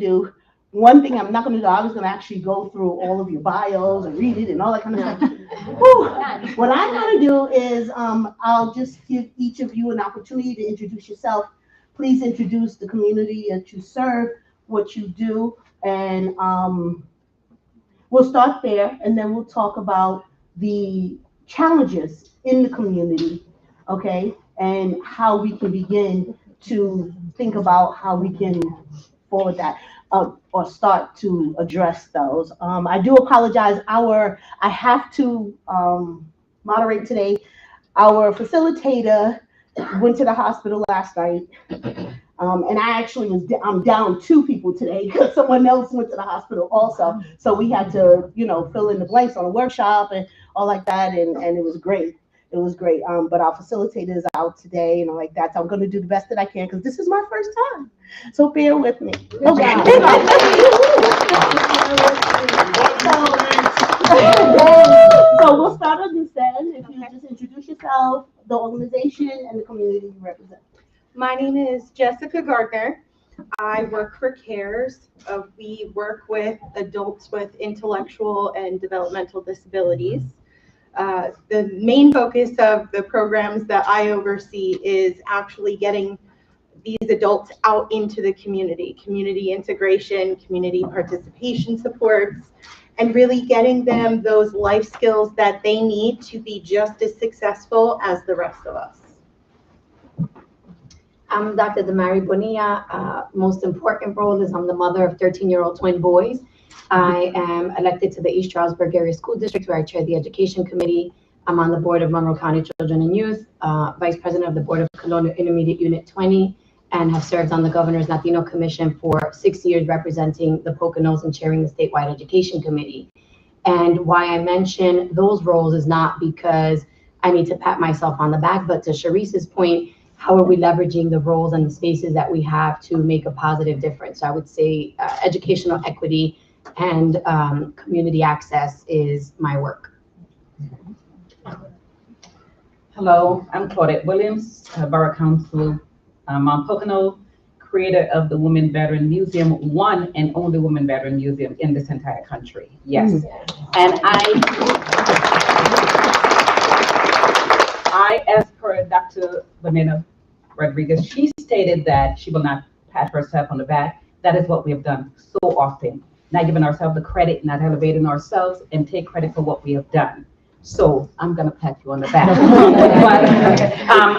do, one thing I'm not going to do, I was going to actually go through all of your bios and read it and all that kind of stuff. Whew. What I'm going to do is I'll just give each of you an opportunity to introduce yourself. Please introduce the community that you serve, what you do, and we'll start there, and then we'll talk about the challenges in the community, okay, and how we can begin to think about how we can forward that or start to address those. I do apologize. I have to moderate today. Our facilitator went to the hospital last night. And I actually I'm down 2 people today because someone else went to the hospital also. So we had to, fill in the blanks on a workshop and all like that. And it was great. It was great. But our facilitator is out today and all like that. So I'm going to do the best that I can because this is my first time. So bear with me. Okay. So we'll start on this end. If you just introduce yourself, the organization, and the community you represent. My name is Jessica Gardner. I work for CARES. We work with adults with intellectual and developmental disabilities. The main focus of the programs that I oversee is actually getting these adults out into the community integration, community participation supports, and really getting them those life skills that they need to be just as successful as the rest of us. I'm Dr. Damari Bonilla. Most important role is I'm the mother of 13-year-old twin boys. I am elected to the East Stroudsburg Area School District, where I chair the Education Committee. I'm on the board of Monroe County Children and Youth, Vice President of the Board of Colonial Intermediate Unit 20, and have served on the Governor's Latino Commission for 6 years, representing the Poconos and chairing the statewide Education Committee. And why I mention those roles is not because I need to pat myself on the back, but to Sharice's point, how are we leveraging the roles and the spaces that we have to make a positive difference? So I would say educational equity and community access is my work. Hello, I'm Claudette Williams, Borough Council, Mount Pocono, creator of the Women Veteran Museum, one and only Women Veteran Museum in this entire country. Yes. And I, as per Dr. Vanessa Rodriguez, she stated that she will not pat herself on the back. That is what we have done so often. Not giving ourselves the credit, not elevating ourselves, and take credit for what we have done. So I'm gonna pat you on the back.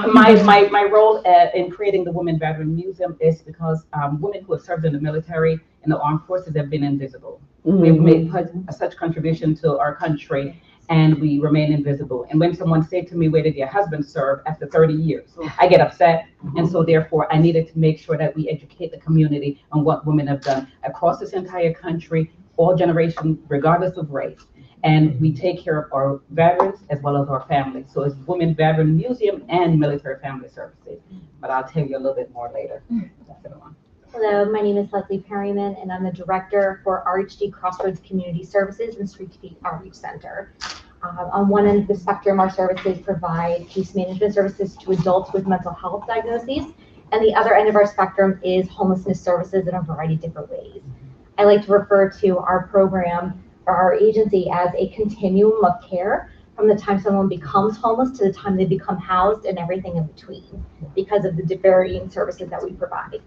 But my role in creating the Women Veteran Museum is because women who have served in the military and the armed forces have been invisible. We've made such contribution to our country, and we remain invisible. And when someone said to me, "Where did your husband serve?" after 30 years, I get upset. And so therefore I needed to make sure that we educate the community on what women have done across this entire country, all generations, regardless of race. And we take care of our veterans as well as our families. So it's Women Veteran Museum and Military Family Services. But I'll tell you a little bit more later. That's the one. Hello, my name is Leslie Perryman, and I'm the director for RHD Crossroads Community Services and Street Feet Outreach Center. On one end of the spectrum, our services provide case management services to adults with mental health diagnoses, and the other end of our spectrum is homelessness services in a variety of different ways. I like to refer to our program or our agency as a continuum of care from the time someone becomes homeless to the time they become housed and everything in between because of the varying services that we provide.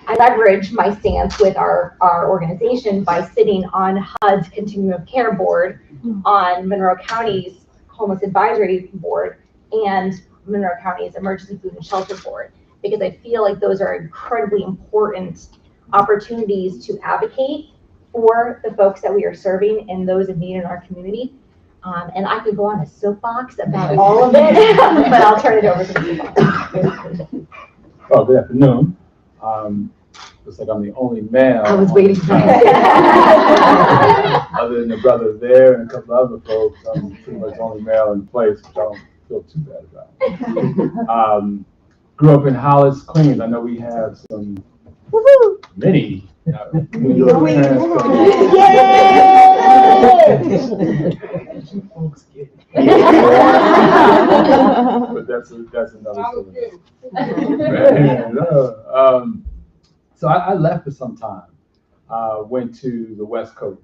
I leverage my stance with our organization by sitting on HUD's Continuum of Care Board, on Monroe County's Homeless Advisory Board, and Monroe County's Emergency Food and Shelter Board, because I feel like those are incredibly important opportunities to advocate for the folks that we are serving and those in need in our community. And I could go on a soapbox about all of it, but I'll turn it over to you. Oh, good afternoon. Looks like I'm the only male. I was waiting for Other than the brothers there and a couple of other folks, I'm pretty much the only male in place, which I don't feel too bad about. Grew up in Hollis, Queens. I know we have some many New York transplants. But that's another story. So I left for some time. went to the West Coast.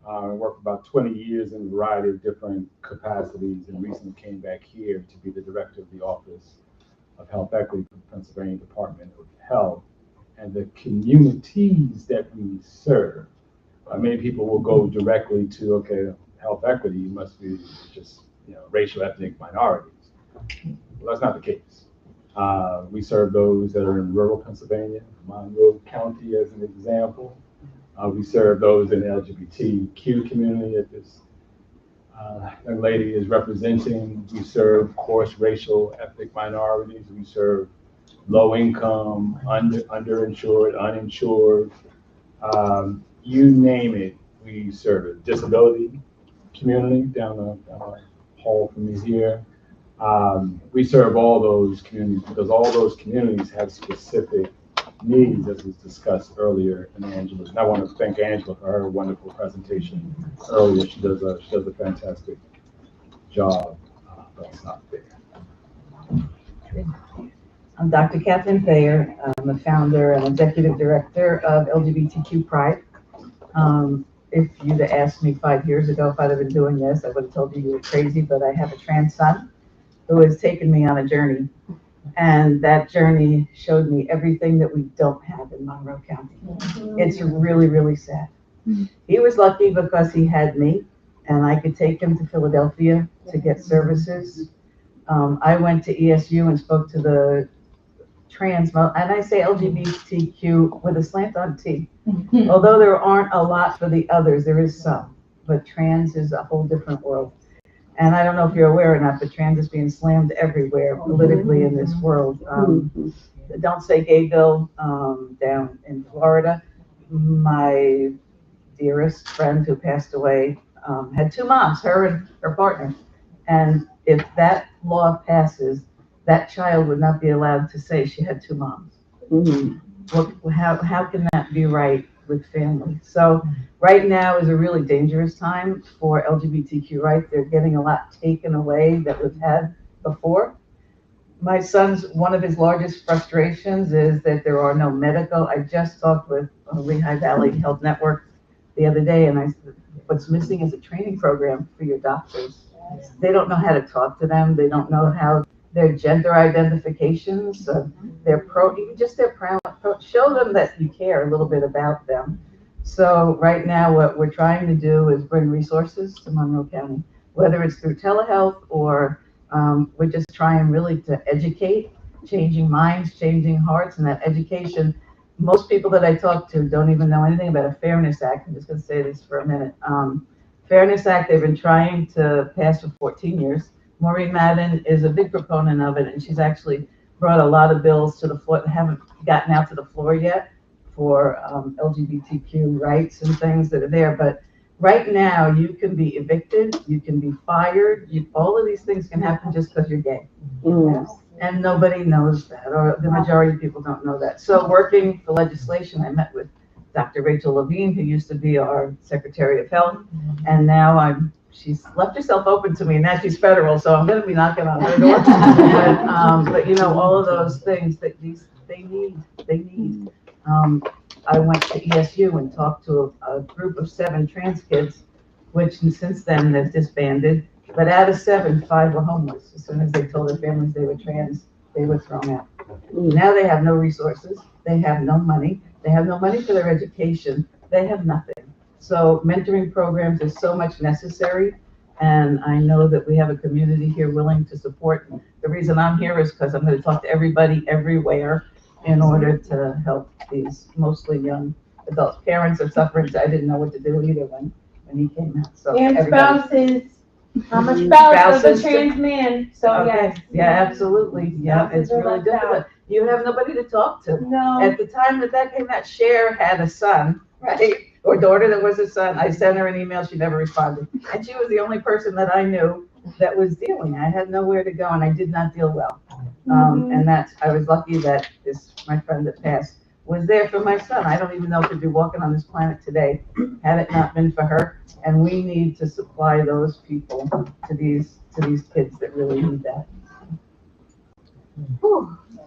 Worked about 20 years in a variety of different capacities, and recently came back here to be the director of the Office of Health Equity for the Pennsylvania Department of Health. And the communities that we serve, many people will go directly to, okay, health equity must be just, racial, ethnic minorities. Well, that's not the case. We serve those that are in rural Pennsylvania, Monroe County as an example. We serve those in the LGBTQ community that this young lady is representing. We serve, of course, racial, ethnic minorities. We serve low income, underinsured, uninsured, you name it, we serve it. Disability community down the hall from me here. We serve all those communities because all those communities have specific needs, as was discussed earlier in Angela's. And I want to thank Angela for her wonderful presentation earlier. She does a fantastic job. But it's not there. I'm Dr. Kathleen Thayer. I'm the founder and executive director of LGBTQ Pride. If you'd have asked me 5 years ago if I'd have been doing this, I would have told you were crazy, but I have a trans son who has taken me on a journey. And that journey showed me everything that we don't have in Monroe County. It's really, really sad. He was lucky because he had me, and I could take him to Philadelphia to get services. I went to ESU and spoke to the trans, and I say LGBTQ with a slant on T. Although there aren't a lot for the others, there is some, but trans is a whole different world. And I don't know if you're aware or not, but trans is being slammed everywhere politically in this world. Don't Say Gay bill down in Florida. My dearest friend who passed away had 2 moms, her and her partner. And if that law passes, that child would not be allowed to say she had 2 moms. Well, how can that be right with family? So right now is a really dangerous time for LGBTQ rights. They're getting a lot taken away that we've had before. My son's, one of his largest frustrations is that there are no medical. I just talked with Lehigh Valley Health Network the other day, and I said, what's missing is a training program for your doctors. They don't know how to talk to them. They don't know how their gender identifications, their show them that you care a little bit about them. So right now what we're trying to do is bring resources to Monroe County, whether it's through telehealth or we're just trying really to educate, changing minds, changing hearts, and that education. Most people that I talk to don't even know anything about a Fairness Act. I'm just going to say this for a minute. Fairness Act, they've been trying to pass for 14 years. Maureen Madden is a big proponent of it, and she's actually brought a lot of bills to the floor that haven't gotten out to the floor yet for LGBTQ rights and things that are there. But right now, you can be evicted, you can be fired, all of these things can happen just because you're gay. And nobody knows that, or the majority of people don't know that. So working for legislation, I met with Dr. Rachel Levine, who used to be our Secretary of Health, and now she's left herself open to me. Now she's federal, so I'm going to be knocking on her door. But all of those things that they need. I went to ESU and talked to a group of 7 trans kids, which since then they've disbanded. But out of 7, 5 were homeless. As soon as they told their families they were trans, they were thrown out. Now they have no resources. They have no money. They have no money for their education. They have nothing. So mentoring programs is so much necessary. And I know that we have a community here willing to support. The reason I'm here is because I'm going to talk to everybody everywhere in order to help these mostly young adults. Parents are suffering. I didn't know what to do either when he came out. So And everybody. spouses. I'm a spouse of a trans man, so Okay. yes. Yeah, absolutely. Yeah, it's really difficult. You have nobody to talk to. No. At the time that came out, Cher had a son, right? Or daughter that was a son. I sent her an email, she never responded. And she was the only person that I knew that was dealing. I had nowhere to go and I did not deal well. And I was lucky that my friend that passed was there for my son. I don't even know if he'd be walking on this planet today had it not been for her. And we need to supply those people to these kids that really need that.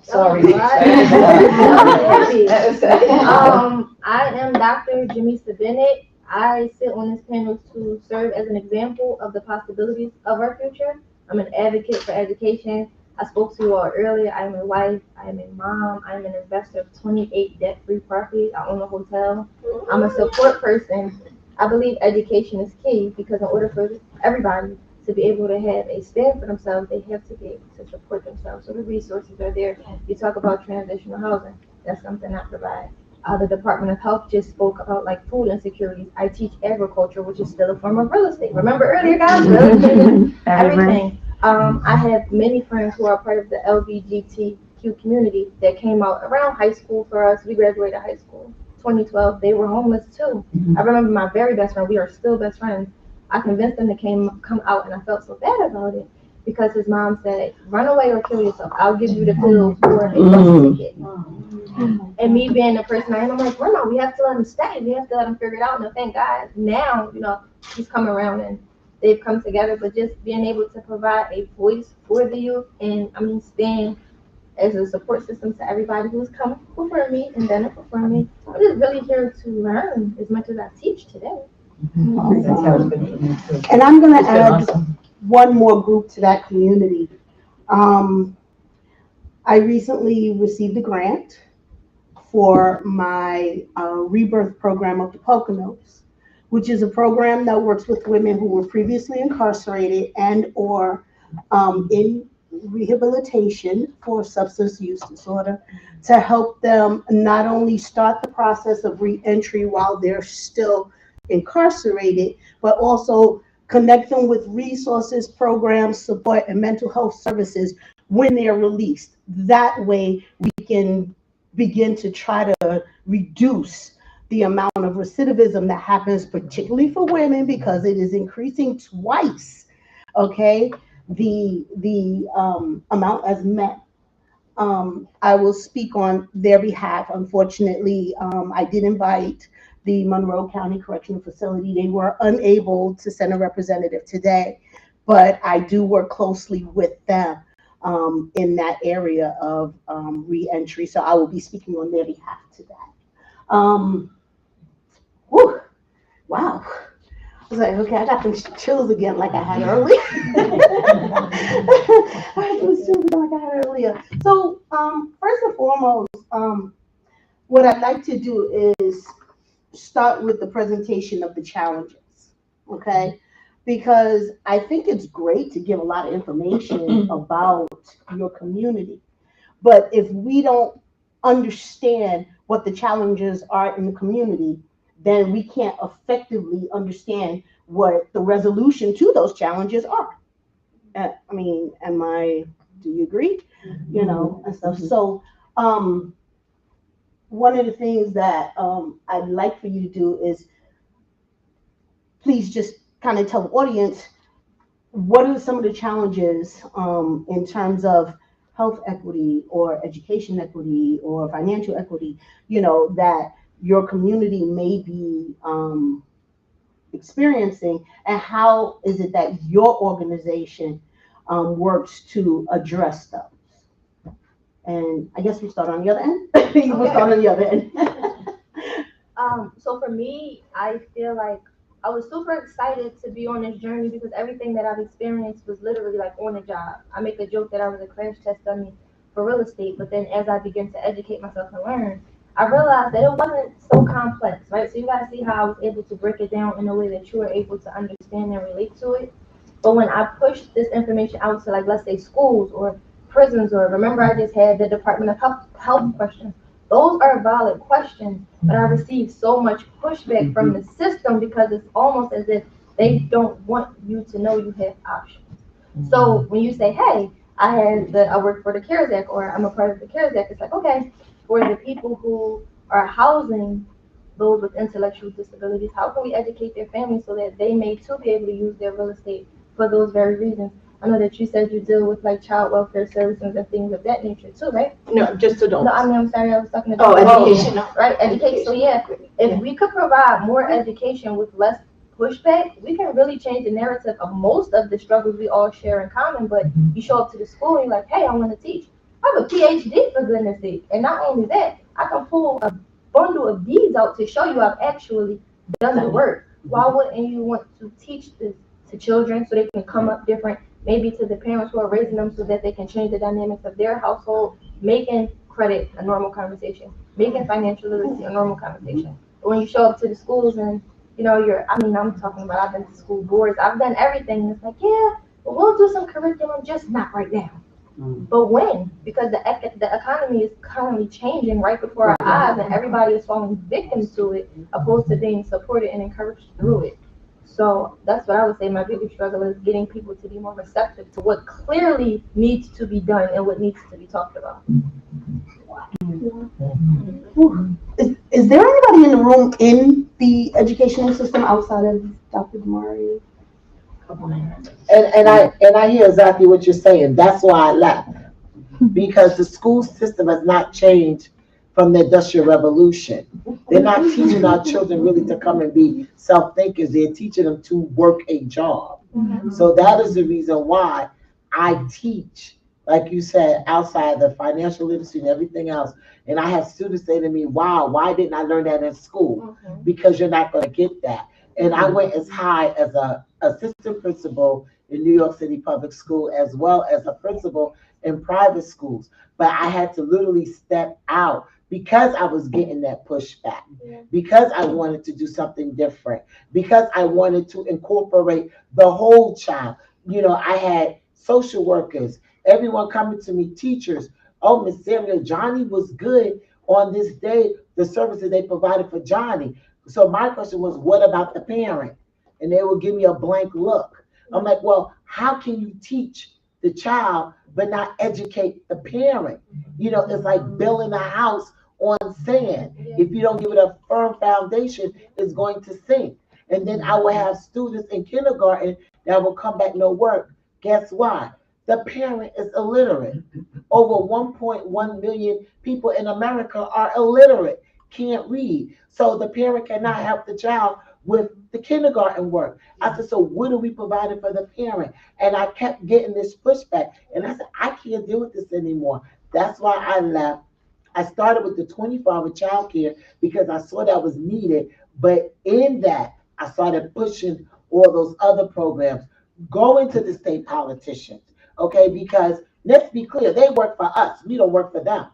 Sorry. I am Dr. Jamisa Bennett. I sit on this panel to serve as an example of the possibilities of our future. I'm an advocate for education. I spoke to you all earlier. I'm a wife, I'm a mom, I'm an investor of 28 debt-free properties. I own a hotel. I'm a support person. I believe education is key because in order for everybody to be able to have a stand for themselves, they have to be able to support themselves. So the resources are there. You talk about transitional housing. That's something I provide. The Department of Health just spoke about like food insecurities. I teach agriculture, which is still a form of real estate. Remember earlier, guys, real estate is everything. I have many friends who are part of the LGBTQ community that came out around high school for us. We graduated high school 2012. They were homeless too. I remember my very best friend. We are still best friends. I convinced him to come out, and I felt so bad about it because his mom said, "Run away or kill yourself. I'll give you the pills for a bus ticket." And me being the person I am, I'm like, "Grandma, we have to let him stay. We have to let him figure it out." And thank God now, he's come around and they've come together. But just being able to provide a voice for the youth, and stand as a support system to everybody who's come before me and done it before me. I'm just really here to learn as much as I teach today. That's how it's been for me too. And I'm gonna It's been add awesome. one more group to that community. I recently received a grant for my rebirth program of the Poconos, which is a program that works with women who were previously incarcerated and or in rehabilitation for substance use disorder, to help them not only start the process of reentry while they're still incarcerated, but also connect them with resources, programs, support, and mental health services when they're released. That way we can begin to try to reduce the amount of recidivism that happens, particularly for women, because it is increasing twice, okay, the amount as men. I will speak on their behalf. Unfortunately, I did invite the Monroe County Correctional Facility. They were unable to send a representative today, but I do work closely with them in that area of reentry. So I will be speaking on their behalf to that. Whew, wow. I was like, okay, I got those chills again like I had earlier. I had those chills again like I had earlier. So first and foremost, what I'd like to do is start with the presentation of the challenges, okay? Because I think it's great to give a lot of information about your community. But if we don't understand what the challenges are in the community, then we can't effectively understand what the resolution to those challenges are. Do you agree? And stuff. So one of the things that I'd like for you to do is please just kind of tell the audience, what are some of the challenges in terms of health equity or education equity or financial equity, that your community may be experiencing, and how is it that your organization works to address those? And I guess we start on the other end. You will start on the other end. So for me, I feel like I was super excited to be on this journey because everything that I've experienced was literally like on the job. I make a joke that I was a crash test dummy for real estate, but then as I began to educate myself and learn, I realized that it wasn't so complex, right? So you gotta see how I was able to break it down in a way that you were able to understand and relate to it. But when I pushed this information out to, like, let's say schools or prisons, or remember I just had the Department of Health questions. Those are valid questions, but I received so much pushback from the system because it's almost as if they don't want you to know you have options. So when you say, hey, I work for the CARES Act, or I'm a part of the CARES Act, it's like, okay, for the people who are housing those with intellectual disabilities, how can we educate their families so that they may too be able to use their real estate for those very reasons? I know that you said you deal with like child welfare services and things of that nature too, right? No, just adults. No, I'm sorry, I was talking about education. Right, education. So yeah, if we could provide more education with less pushback, we can really change the narrative of most of the struggles we all share in common. But you show up to the school and you're like, hey, I want to teach. I have a PhD for goodness sake. And not only that, I can pull a bundle of D's out to show you I've actually done the work. Why wouldn't you want to teach this to children so they can come up different, maybe to the parents who are raising them so that they can change the dynamics of their household, making credit a normal conversation, making financial literacy a normal conversation. But when you show up to the schools and, you know, I'm talking about, I've been to school boards, I've done everything. And it's like, yeah, but we'll do some curriculum, just not right now. But when? Because the economy is currently changing right before our eyes, and everybody is falling victim to it, opposed to being supported and encouraged through it. So that's what I would say my biggest struggle is, getting people to be more receptive to what clearly needs to be done and what needs to be talked about. Is there anybody in the room in the educational system outside of Dr. Damari? And I hear exactly what you're saying. That's why I left. Because the school system has not changed from the Industrial Revolution. They're not teaching our children really to come and be self-thinkers. They're teaching them to work a job. So that is the reason why I teach, like you said, outside the financial literacy and everything else. And I have students say to me, wow, why didn't I learn that in school? Because you're not going to get that. And I went as high as a assistant principal in New York City Public School, as well as a principal in private schools. But I had to literally step out because I was getting that pushback, because I wanted to do something different, because I wanted to incorporate the whole child. You know, I had social workers, everyone coming to me, teachers. Oh, Miss Samuel, Johnny was good on this day, the services they provided for Johnny. So my question was, what about the parent? And they would give me a blank look. I'm like, well, how can you teach the child but not educate the parent? You know, it's like building a house on sand. If you don't give it a firm foundation, it's going to sink. And then I will have students in kindergarten that will come back no work. Guess why? The parent is illiterate. Over 1.1 million people in America are illiterate, can't read. So the parent cannot help the child with the kindergarten work. I said, so what are we providing for the parent? And I kept getting this pushback. And I said, I can't deal with this anymore. That's why I left. I started with the 24-hour childcare because I saw that was needed. But in that, I started pushing all those other programs, going to the state politicians, okay? Because let's be clear, they work for us. We don't work for them,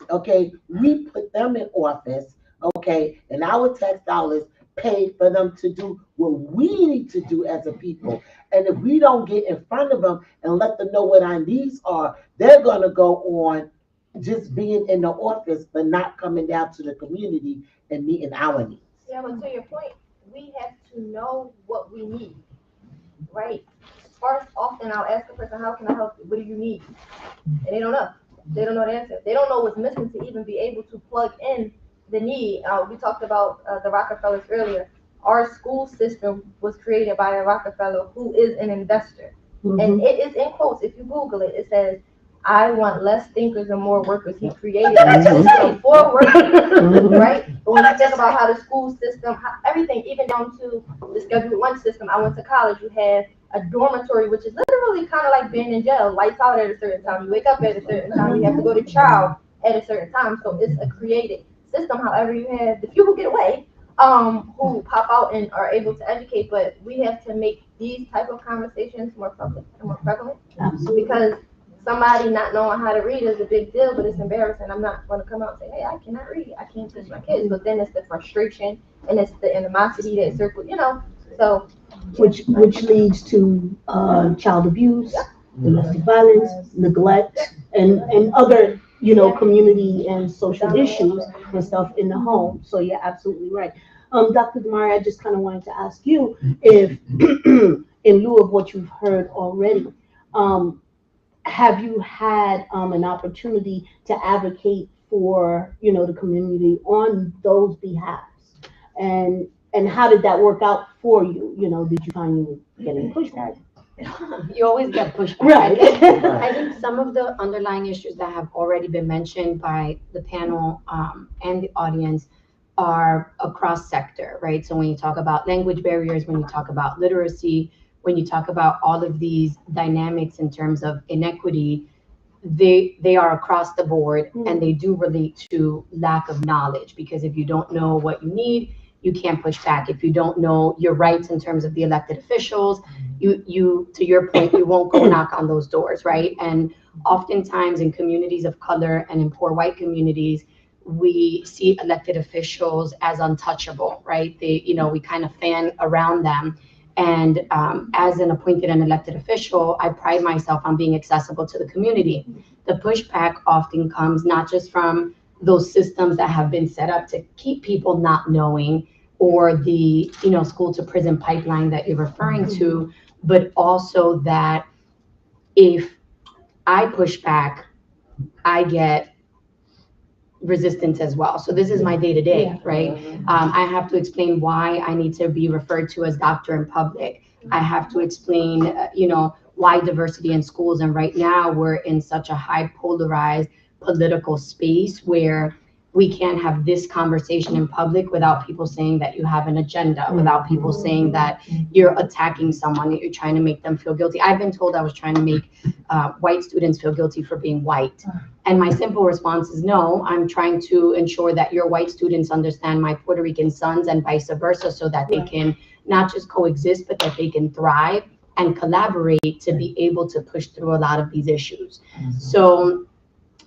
okay? We put them in office, okay? And our tax dollars pay for them to do what we need to do as a people. And if we don't get in front of them and let them know what our needs are, they're going to go on just being in the office, but not coming down to the community and meeting our needs. Yeah, but to your point, we have to know what we need, right? First, often I'll ask a person, how can I help you? What do you need? And they don't know. They don't know the answer. They don't know what's missing to even be able to plug in the need. We talked about the Rockefellers earlier. Our school system was created by a Rockefeller who is an investor. And it is in quotes. If you Google it, it says, I want less thinkers and more workers. He created a system for workers, right? But when you think about how the school system, everything, even down to the Schedule 1 system, I went to college, you had a dormitory, which is literally kind of like being in jail, lights out at a certain time, you wake up at a certain time, you have to go to trial at a certain time. So it's a created system. However, you have the few who get away, who pop out and are able to educate, but we have to make these type of conversations more public and more prevalent. Absolutely. Because somebody not knowing how to read is a big deal, but it's embarrassing. I'm not going to come out and say, hey, I cannot read. I can't teach my kids. But then it's the frustration and it's the animosity that circles, you know. So which leads to child abuse, domestic violence, neglect, and other, you know, community and social issues and stuff in the home. So you're absolutely right. Dr. Damari, I just kind of wanted to ask you if, in lieu of what you've heard already, have you had an opportunity to advocate for, you know, the community on those behalves? And how did that work out for you? You know, did you find you getting pushback? You always get pushback. Right. I think some of the underlying issues that have already been mentioned by the panel and the audience are across sector, right? So when you talk about language barriers, when you talk about literacy, when you talk about all of these dynamics in terms of inequity, they are across the board, and they do relate to lack of knowledge, because if you don't know what you need, you can't push back. If you don't know your rights in terms of the elected officials, you to your point, you won't go knock on those doors, right? And oftentimes in communities of color and in poor white communities, we see elected officials as untouchable, right? We kind of fan around them. And as an appointed and elected official, I pride myself on being accessible to the community. The pushback often comes not just from those systems that have been set up to keep people not knowing, or the school to prison pipeline that you're referring to, but also that if I push back, I get resistance as well. So this is my day-to-day, right? I have to explain why I need to be referred to as doctor in public. I have to explain, why diversity in schools. And right now we're in such a high polarized political space where we can't have this conversation in public without people saying that you have an agenda, without people saying that you're attacking someone, that you're trying to make them feel guilty. I've been told I was trying to make white students feel guilty for being white. And my simple response is no, I'm trying to ensure that your white students understand my Puerto Rican sons and vice versa, so that they can not just coexist, but that they can thrive and collaborate to be able to push through a lot of these issues. So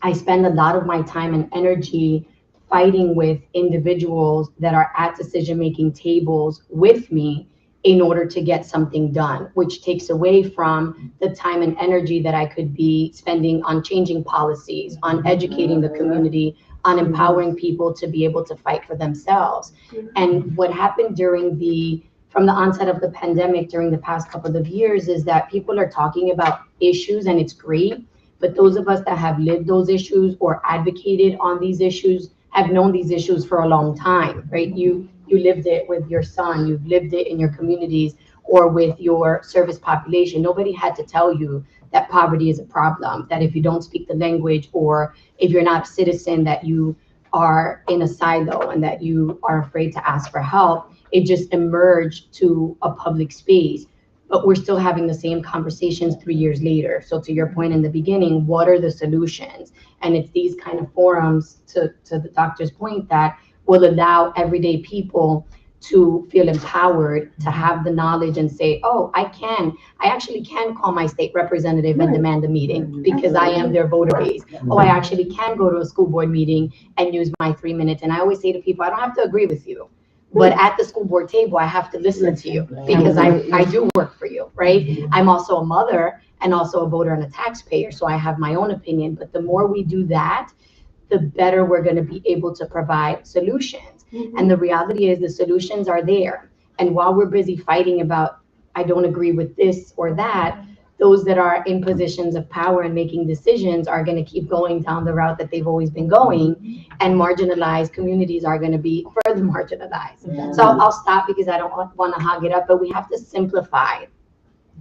I spend a lot of my time and energy fighting with individuals that are at decision-making tables with me in order to get something done, which takes away from the time and energy that I could be spending on changing policies, on educating the community, on empowering people to be able to fight for themselves. And what happened from the onset of the pandemic during the past couple of years is that people are talking about issues, and it's great, but those of us that have lived those issues or advocated on these issues have known these issues for a long time, right? You lived it with your son, you've lived it in your communities or with your service population. Nobody had to tell you that poverty is a problem, that if you don't speak the language, or if you're not a citizen, that you are in a silo and that you are afraid to ask for help. It just emerged to a public space, but we're still having the same conversations 3 years later. So to your point in the beginning, what are the solutions? And it's these kind of forums, to the doctor's point, that will allow everyday people to feel empowered, to have the knowledge and say, oh, I actually can call my state representative and demand a meeting because I am their voter base. Oh, I actually can go to a school board meeting and use my 3 minutes. And I always say to people, I don't have to agree with you, but at the school board table, I have to listen to you because I do work for you, right? I'm also a mother and also a voter and a taxpayer, so I have my own opinion. But the more we do that, the better we're going to be able to provide solutions. And the reality is the solutions are there. And while we're busy fighting about, I don't agree with this or that, those that are in positions of power and making decisions are going to keep going down the route that they've always been going, and marginalized communities are going to be further marginalized. So I'll stop because I don't want to hog it up, but we have to simplify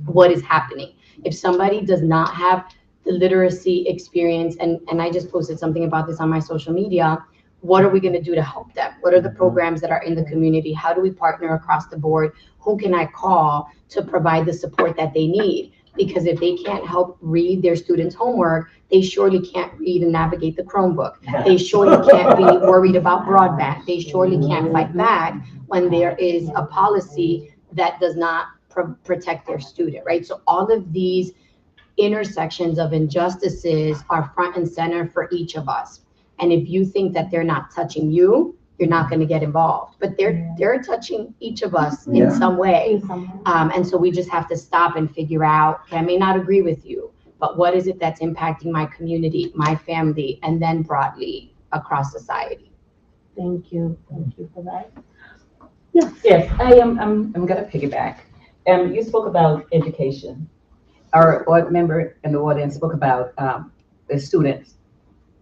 what is happening. If somebody does not have the literacy experience, and I just posted something about this on my social media, what are we going to do to help them? What are the programs that are in the community? How do we partner across the board? Who can I call to provide the support that they need? Because if they can't help read their students' homework, they surely can't read and navigate the Chromebook. They surely can't be worried about broadband. They surely can't fight back when there is a policy that does not protect their student, right? So all of these intersections of injustices are front and center for each of us. And if you think that they're not touching you, you're not going to get involved. But they're touching each of us in some way. And so we just have to stop and figure out, okay, I may not agree with you, but what is it that's impacting my community, my family, and then broadly across society? Thank you for that. Yes, I'm going to piggyback. You spoke about education. Our board member in the audience spoke about the students.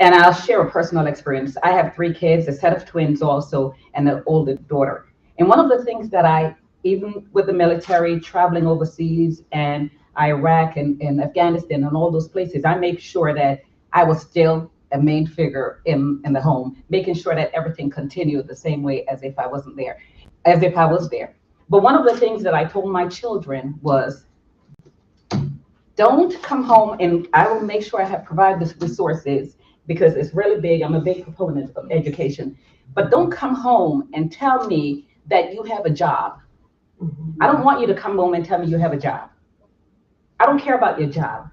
And I'll share a personal experience. I have 3 kids, a set of twins also, and an older daughter. And one of the things that even with the military, traveling overseas and Iraq and Afghanistan and all those places, I made sure that I was still a main figure in the home, making sure that everything continued the same way as if I wasn't there, as if I was there. But one of the things that I told my children was, Don't come home, and I will make sure I have provide the resources because it's really big. I'm a big proponent of education. But don't come home and tell me that you have a job. I don't want you to come home and tell me you have a job. I don't care about your job.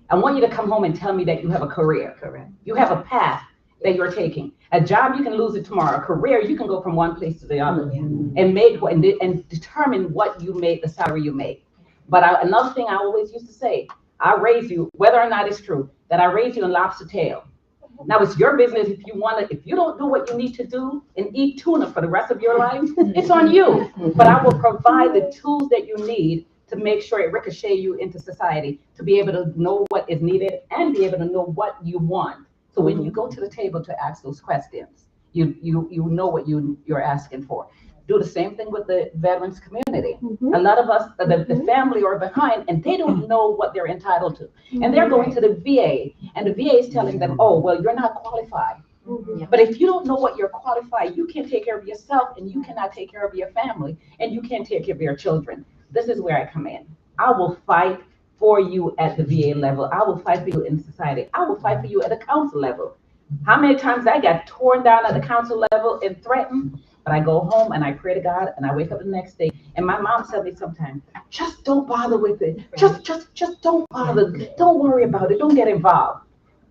I want you to come home and tell me that you have a career. Correct. You have a path that you're taking. A job, you can lose it tomorrow. A career, you can go from one place to the other and make and determine what you make, the salary you make. But another thing I always used to say, I raise you, whether or not it's true, that I raise you in lobster tail. Now it's your business if you want to, if you don't do what you need to do and eat tuna for the rest of your life, it's on you. But I will provide the tools that you need to make sure it ricochet you into society, to be able to know what is needed and be able to know what you want. So when you go to the table to ask those questions, you know what you're asking for. Do the same thing with the veterans community. A lot of us, the family are behind and they don't know what they're entitled to. And they're going to the VA and the VA is telling them, oh, well, you're not qualified. But if you don't know what you're qualified, you can't take care of yourself and you cannot take care of your family and you can't take care of your children. This is where I come in. I will fight for you at the VA level. I will fight for you in society. I will fight for you at the council level. How many times I got torn down at the council level and threatened? But I go home and I pray to God and I wake up the next day. And my mom tells me sometimes, just don't bother with it. Just don't bother. Don't worry about it. Don't get involved.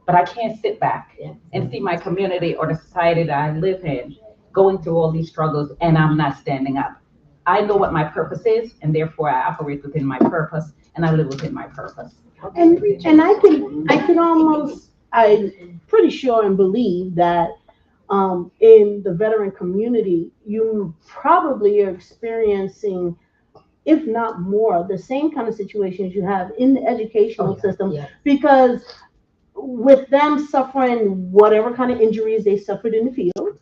But I can't sit back and see my community or the society that I live in going through all these struggles and I'm not standing up. I know what my purpose is, and therefore I operate within my purpose and I live within my purpose. And I can almost, I'm pretty sure and believe that in the veteran community, you probably are experiencing, if not more, the same kind of situations you have in the educational system, because with them suffering whatever kind of injuries they suffered in the field,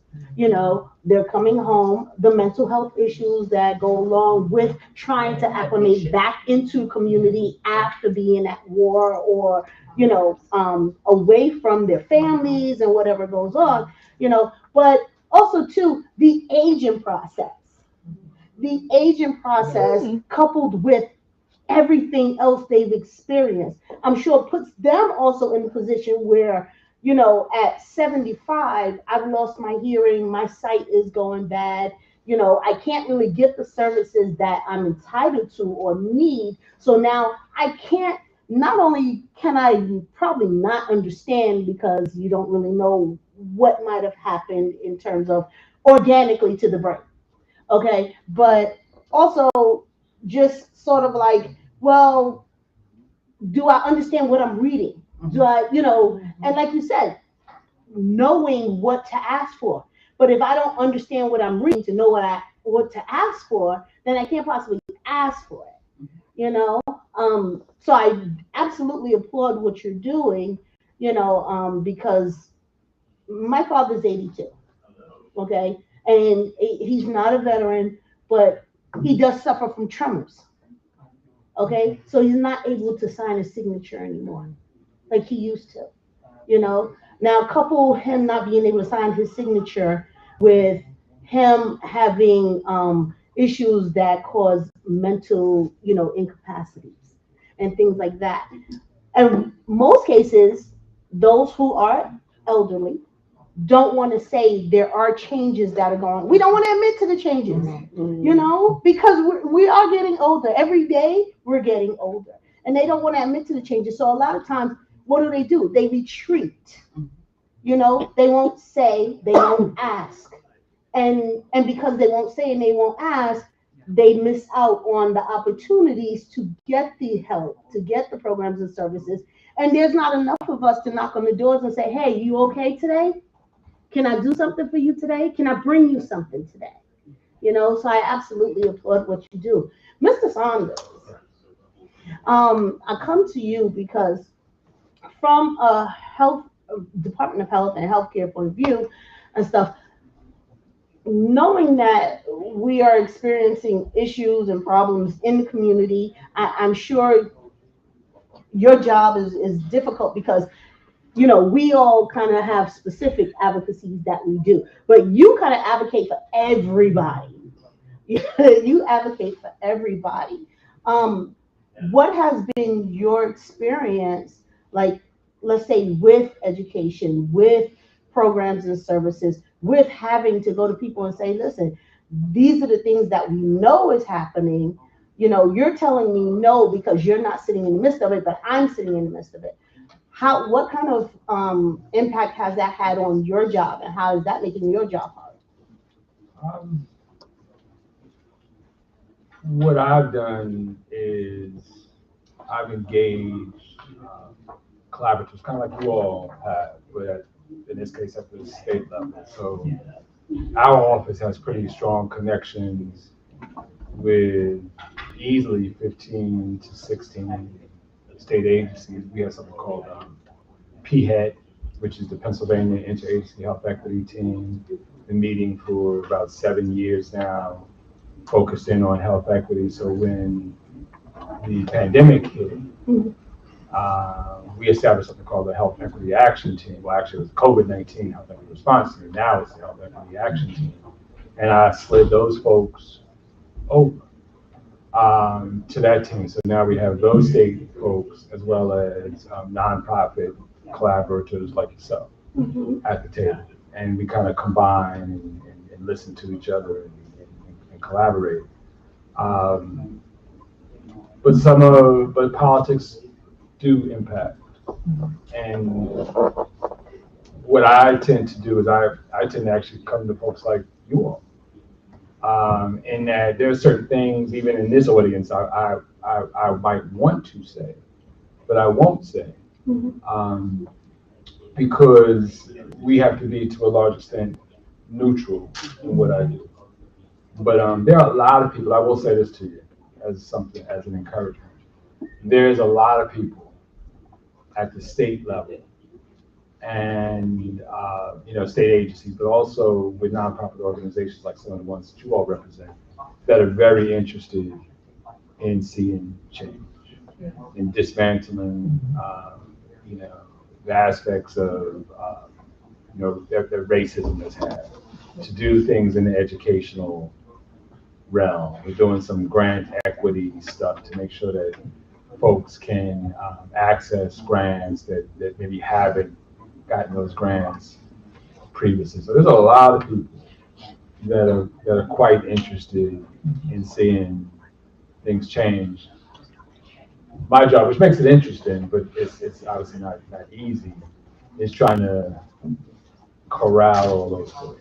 they're coming home, the mental health issues that go along with trying to acclimate back into community after being at war or, away from their families and whatever goes on, but also too, the aging process. The aging process coupled with everything else they've experienced, I'm sure puts them also in the position where, at 75, I've lost my hearing, my sight is going bad, I can't really get the services that I'm entitled to or need. So now I can't, not only can I probably not understand because you don't really know what might have happened in terms of organically to the brain. Okay. But also just sort of like, well, do I understand what I'm reading? Do I, and like you said, knowing what to ask for. But if I don't understand what I'm reading to know what to ask for, then I can't possibly ask for it. So I absolutely applaud what you're doing, because my father's 82, okay, and he's not a veteran, but he does suffer from tremors. Okay, so he's not able to sign a signature anymore like he used to. Now couple him not being able to sign his signature with him having issues that cause mental, incapacities and things like that. And most cases, those who are elderly don't want to say there are changes that are going on. We don't want to admit to the changes, because we are getting older. Every day we're getting older. And they don't want to admit to the changes. So a lot of times, what do? They retreat. They won't say, they won't ask. And because they won't say and they won't ask, they miss out on the opportunities to get the help, to get the programs and services. And there's not enough of us to knock on the doors and say, hey, you okay today? Can I do something for you today? Can I bring you something today? So I absolutely applaud what you do. Mr. Saunders, I come to you because from a Department of Health and Healthcare point of view and stuff, knowing that we are experiencing issues and problems in the community, I'm sure your job is difficult because we all kind of have specific advocacies that we do, but you kind of advocate for everybody. You advocate for everybody. what has been your experience, like, let's say with education, with programs and services, with having to go to people and say, listen, these are the things that we know is happening. You're telling me no because you're not sitting in the midst of it, but I'm sitting in the midst of it. What kind of impact has that had on your job, and how is that making your job hard? What I've done is I've engaged collaborators, kind of like you all have, but in this case at the state level. So our office has pretty strong connections with easily 15 to 16 state agencies. We have something called PHET, which is the Pennsylvania Interagency Health Equity Team. Been meeting for about 7 years now, focused in on health equity. So when the pandemic hit, we established something called the Health Equity Action Team. Well, actually, it was COVID-19 Health Equity Response Team. Now it's the Health Equity Action Team. And I slid those folks over to that team. So now we have those state folks as well as nonprofit collaborators like yourself at the table. And we kind of combine and listen to each other and collaborate. But politics do impact. And what I tend to do is I tend to actually come to folks like you all. And that there are certain things, even in this audience, I might want to say, but I won't say. Because we have to be, to a large extent, neutral in what I do. But there are a lot of people, I will say this to you as an encouragement. There's a lot of people at the state level and state agencies, but also with nonprofit organizations like some of the ones that you all represent, that are very interested in seeing change, in dismantling, the aspects of that racism has had, to do things in the educational realm. We're doing some grant equity stuff to make sure that folks can access grants that maybe haven't gotten those grants previously. So there's a lot of people that are quite interested in seeing things change. My job, which makes it interesting, but it's obviously not easy, is trying to corral all those folks.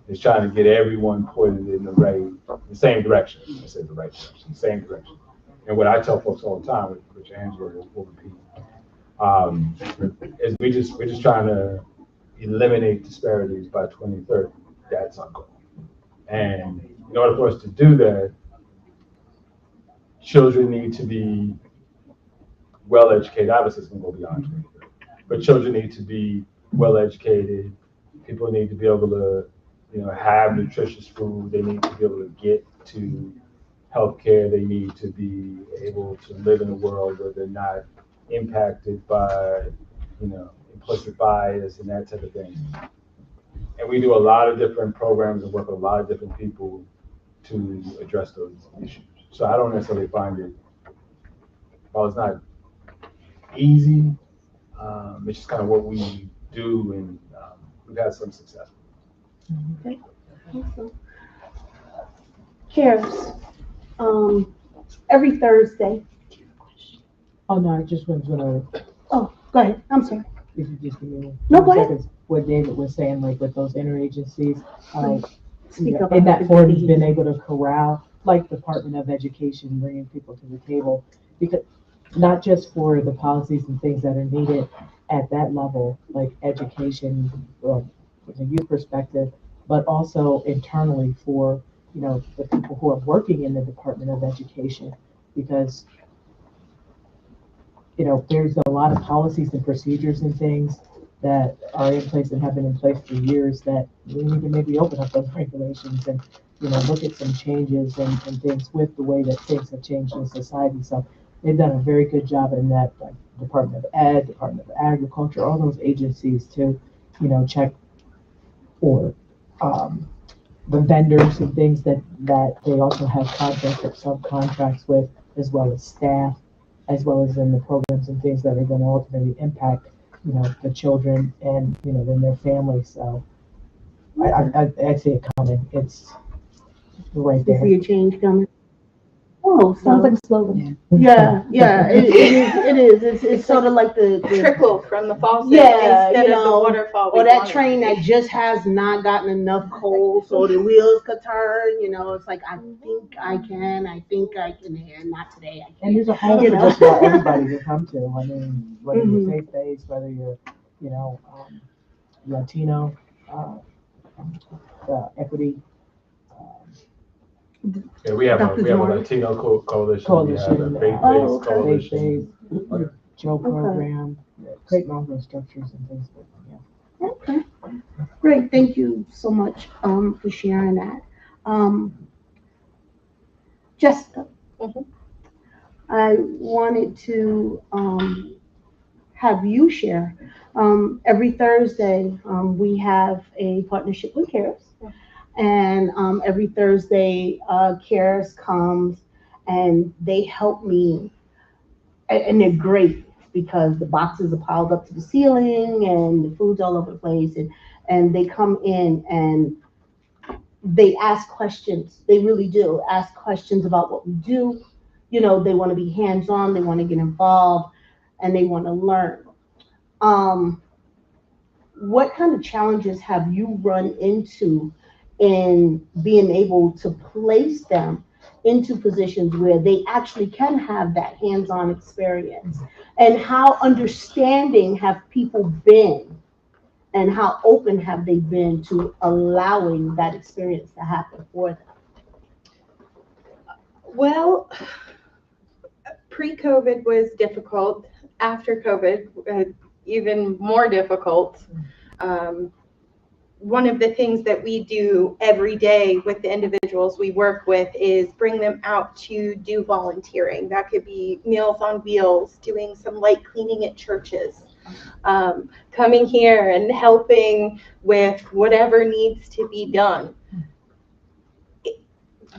It's trying to get everyone pointed in the same direction. I said the right direction, the same direction. And what I tell folks all the time, which Angela will repeat, is we're just trying to eliminate disparities by 2030. That's our goal. And in order for us to do that, children need to be well educated. Obviously, it's going to go beyond 2030, but children need to be well educated. People need to be able to, have nutritious food. They need to be able to get to healthcare. They need to be able to live in a world where they're not impacted by, implicit bias and that type of thing. And we do a lot of different programs and work with a lot of different people to address those issues. So I don't necessarily find it, while it's not easy, it's just kind of what we do, and we've had some success. Okay. Awesome. Cares. Every Thursday. Oh, no, I just was gonna, Oh, go ahead. I'm sorry. if you just give me No, one go ahead. second, what David was saying, like with those interagencies, Speak up. in that forum, has been able to corral, like Department of Education, bringing people to the table, because not just for the policies and things that are needed at that level, like education, from a youth perspective, but also internally for, the people who are working in the Department of Education, because, there's a lot of policies and procedures and things that are in place and have been in place for years that we need to maybe open up those regulations and, look at some changes and things with the way that things have changed in society. So they've done a very good job in that, like Department of Ed, Department of Agriculture, all those agencies to, check for the vendors and things that they also have contracts or subcontracts with as well as staff, as well as in the programs and things that are going to ultimately impact, the children and, then their families. So I see it coming. It's right You there. see a change coming? Oh, Sounds like so, a slogan. yeah, it is. It's sort of like the Trickle from the faucet Yeah, instead you of the know, waterfall. we or that want it train to be. that just has not gotten enough coal so the wheels could turn, it's like, I think I can, and not today, I And can't. there's a home You for know? just about everybody to come to. I mean, whether Mhm. you're faith-based, whether you're, Latino, equity, Yeah, we have Dr. a Joy. Latino coalition. We have a Coalition, faith-based Oh, okay. coalition. faith-based, Joe program, creating all those structures and things. But, yeah. Okay, great, thank you so much, for sharing that. Jessica, Mhm. I wanted to, have you share. Every Thursday, we have a partnership with CARES. And every Thursday, CARES comes and they help me. And they're great because the boxes are piled up to the ceiling and the food's all over the place. And they come in and they ask questions. They really do ask questions about what we do. They want to be hands-on, they want to get involved, and they want to learn. What kind of challenges have you run into in being able to place them into positions where they actually can have that hands-on experience? And how understanding have people been? And how open have they been to allowing that experience to happen for them? Well, pre-COVID was difficult. After COVID, even more difficult. One of the things that we do every day with the individuals we work with is bring them out to do volunteering. That could be Meals on Wheels, doing some light cleaning at churches, coming here and helping with whatever needs to be done.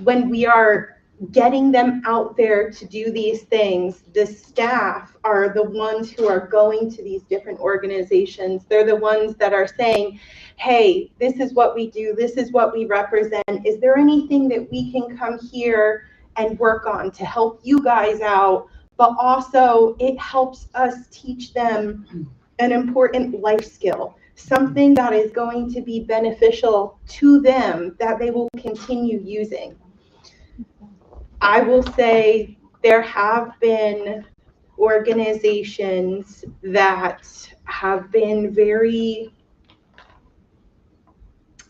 When we are getting them out there to do these things, the staff are the ones who are going to these different organizations. They're the ones that are saying, hey, this is what we do, this is what we represent. Is there anything that we can come here and work on to help you guys out? But also it helps us teach them an important life skill, something that is going to be beneficial to them that they will continue using. I will say there have been organizations that have been very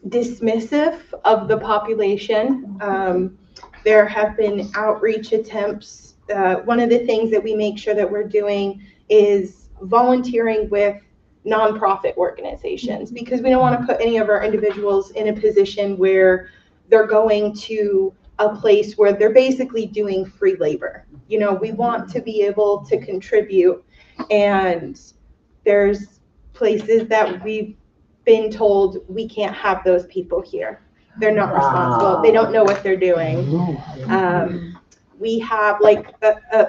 dismissive of the population. There have been outreach attempts. One of the things that we make sure that we're doing is volunteering with nonprofit organizations, because we don't want to put any of our individuals in a position where they're going to a place where they're basically doing free labor. We want to be able to contribute, and there's places that we've been told we can't have those people here. They're not responsible. They don't know what they're doing. We have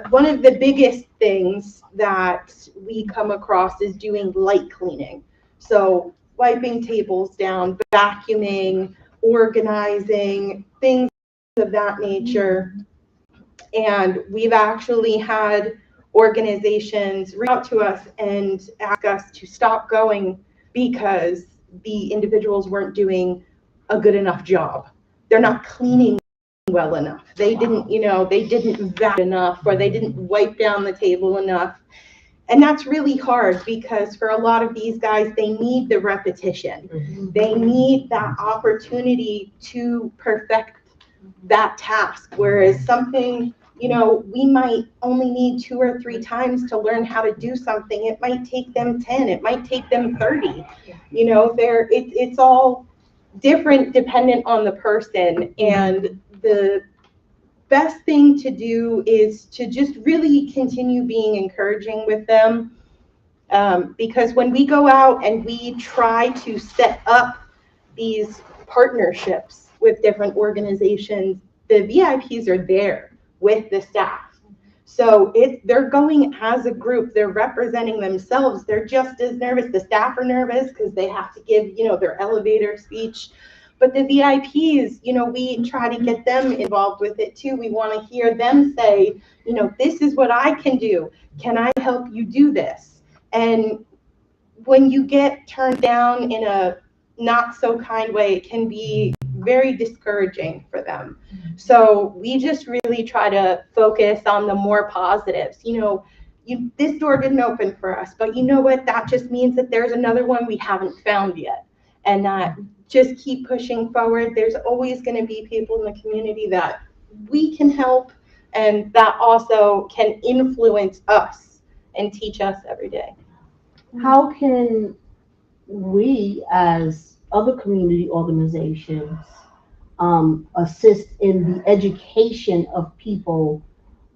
one of the biggest things that we come across is doing light cleaning. So wiping tables down, vacuuming, organizing, things of that nature. And we've actually had organizations reach out to us and ask us to stop going because the individuals weren't doing a good enough job. They're not cleaning well enough. They didn't, they didn't vacuum enough, or they didn't wipe down the table enough. And that's really hard, because for a lot of these guys, they need the repetition. They need that opportunity to perfect that task. Whereas something, we might only need 2 or 3 times to learn how to do something. It might take them 10, it might take them 30. It's all different dependent on the person. And the best thing to do is to just really continue being encouraging with them. Because when we go out and we try to set up these partnerships with different organizations, the VIPs are there with the staff. So they're going as a group, they're representing themselves, they're just as nervous. The staff are nervous because they have to give, their elevator speech. But the VIPs, we try to get them involved with it too. We want to hear them say, this is what I can do. Can I help you do this? And when you get turned down in a not so kind way, it can be very discouraging for them. So we just really try to focus on the more positives. This door didn't open for us, but you know what? That just means that there's another one we haven't found yet. And that just keep pushing forward. There's always going to be people in the community that we can help and that also can influence us and teach us every day. How can we, as other community organizations, assist in the education of people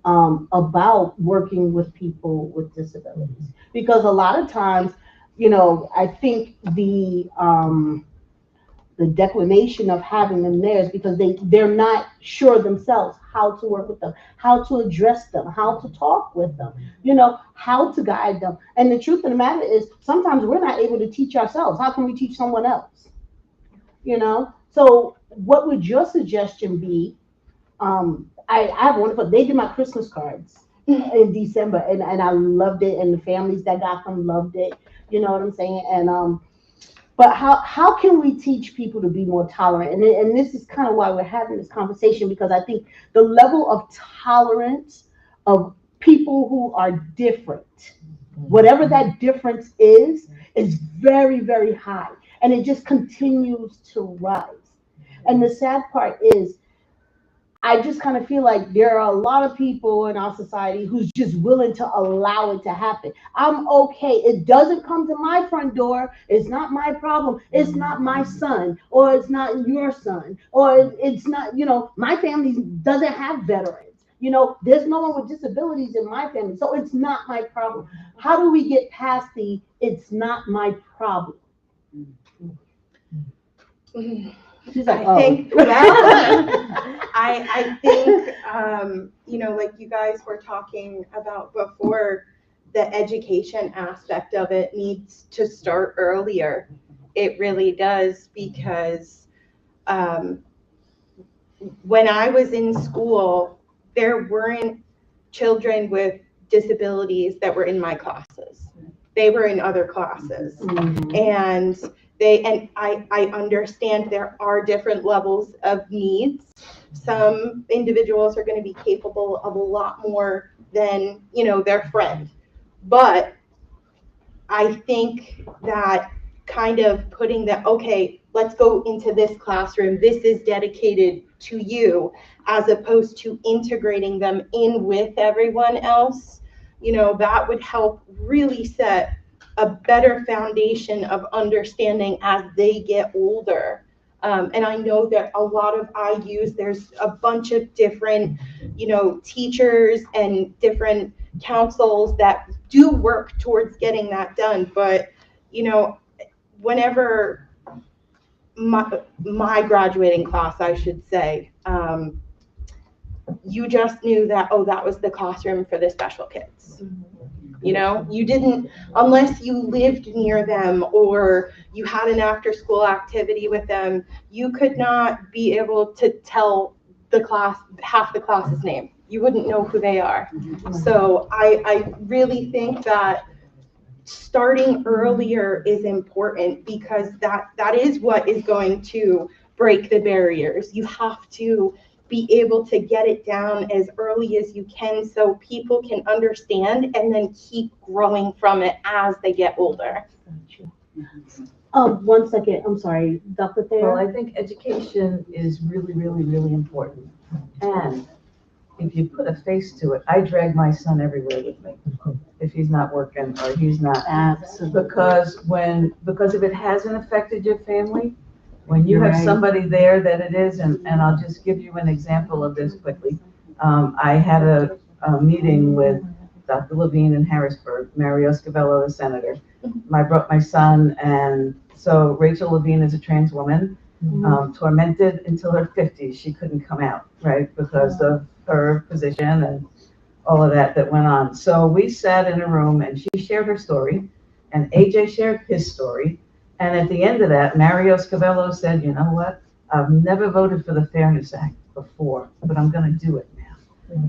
about working with people with disabilities? Because a lot of times, I think the declination of having them there is because they're not sure themselves how to work with them, how to address them, how to talk with them, how to guide them. And the truth of the matter is sometimes we're not able to teach ourselves. How can we teach someone else? So what would your suggestion be? I have wonderful, they did my Christmas cards in December and I loved it, and the families that got them loved it. You know what I'm saying? And but how can we teach people to be more tolerant? And this is kind of why we're having this conversation, because I think the level of tolerance of people who are different, whatever that difference is very, very high. And it just continues to rise. And the sad part is, I just kind of feel like there are a lot of people in our society who's just willing to allow it to happen. I'm okay. It doesn't come to my front door. It's not my problem. It's not my son, or it's not your son, or it's not, my family doesn't have veterans. There's no one with disabilities in my family, so it's not my problem. How do we get past it's not my problem? She's like, I think, I think, like you guys were talking about before, the education aspect of it needs to start earlier. It really does, because when I was in school, there weren't children with disabilities that were in my classes. They were in other classes. Mm-hmm. And I understand there are different levels of needs. Some individuals are going to be capable of a lot more than, their friend. But I think that kind of putting that, okay, let's go into this classroom, this is dedicated to you, as opposed to integrating them in with everyone else, that would help really set a better foundation of understanding as they get older. And I know that a lot of IUs, there's a bunch of different, teachers and different councils that do work towards getting that done. But, whenever my graduating class, I should say, you just knew that, that was the classroom for the special kids. You didn't, unless you lived near them or you had an after school activity with them, you could not be able to tell the class, half the class's name. You wouldn't know who they are. So I really think that starting earlier is important, because that is what is going to break the barriers. You have to be able to get it down as early as you can, so people can understand and then keep growing from it as they get older. 1 second, I'm sorry, Dr. Thayer? Well, I think education is really, really, really important. And if you put a face to it, I drag my son everywhere with me if he's not working or he's not. Absolutely. Because if it hasn't affected your family, when you have somebody there that it is, and I'll just give you an example of this quickly. I had a meeting with Dr. Levine in Harrisburg, Mario Scavello, the senator. I brought my son, and so Rachel Levine is a trans woman, tormented until her 50s. She couldn't come out, right, because of her position. And all of that went on. So we sat in a room and she shared her story and AJ shared his story. And at the end of that, Mario Scavello said, you know what? I've never voted for the Fairness Act before, but I'm going to do it now.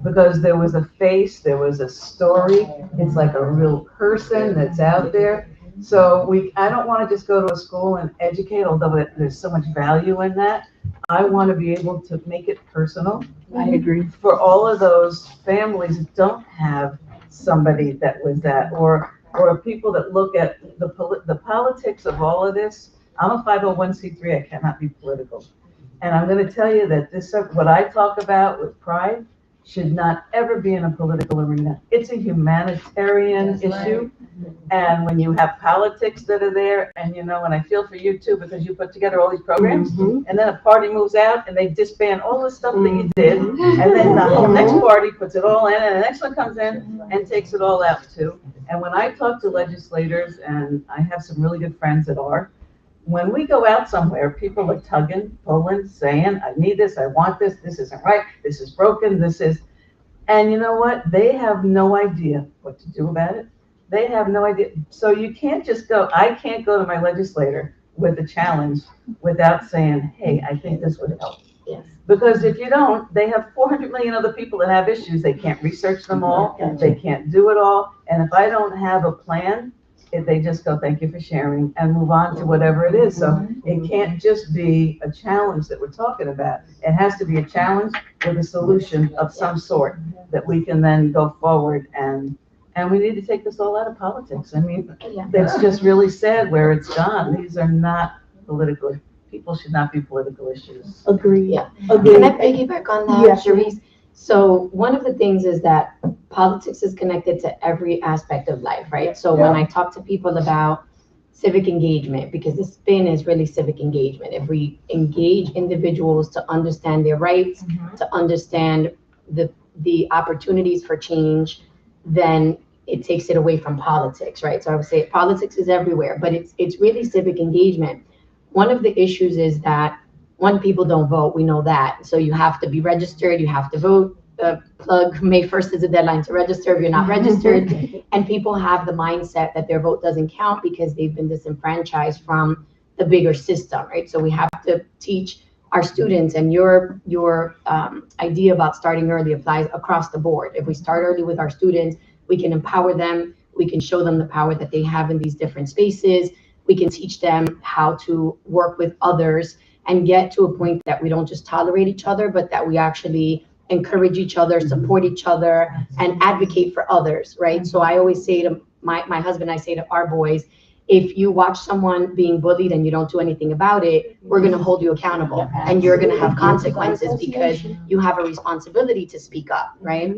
Because there was a face, there was a story. It's like a real person that's out there. So I don't want to just go to a school and educate, although there's so much value in that. I want to be able to make it personal. I agree. For all of those families that don't have somebody that was that, or people that look at the politics of all of this. I'm a 501c3, I cannot be political. And I'm going to tell you that what I talk about with Pride should not ever be in a political arena. It's a humanitarian issue. And when you have politics that are there, and and I feel for you too, because you put together all these programs, and then a party moves out and they disband all the stuff that you did, and then the whole next party puts it all in, and the next one comes in and takes it all out too. And when I talk to legislators, and I have some really good friends that are, when we go out somewhere, people are tugging, pulling, saying, I need this, I want this isn't right, this is broken, and you know what? They have no idea what to do about it. They have no idea. So you can't just I can't go to my legislator with a challenge without saying, hey, I think this would help. Yes. Because if you don't, they have 400 million other people that have issues. They can't research them all. They can't do it all. And if I don't have a plan, they just go, thank you for sharing, and move on to whatever it is. So it can't just be a challenge that we're talking about. It has to be a challenge with a solution of some sort that we can then go forward, and we need to take this all out of politics. I mean, it's just really sad where it's gone. These are not political. People should not be political issues. Agree. Yeah. Agree. Can I piggyback on that, Yes. Sharice? So one of the things is that politics is connected to every aspect of life, right? So when I talk to people about civic engagement, because the spin is really civic engagement. If we engage individuals to understand their rights, to understand the opportunities for change, then it takes it away from politics, right? So I would say politics is everywhere, but it's really civic engagement. One of the issues is that people don't vote, we know that. So you have to be registered, you have to vote. Plug, May 1st is the deadline to register if you're not registered. And people have the mindset that their vote doesn't count because they've been disenfranchised from the bigger system, right? So we have to teach our students, and your idea about starting early applies across the board. If we start early with our students, we can empower them, we can show them the power that they have in these different spaces, we can teach them how to work with others and get to a point that we don't just tolerate each other, but that we actually encourage each other, support each other, and advocate for others, right? So I always say to my husband, I say to our boys, if you watch someone being bullied and you don't do anything about it, we're going to hold you accountable, and you're going to have consequences because you have a responsibility to speak up, right?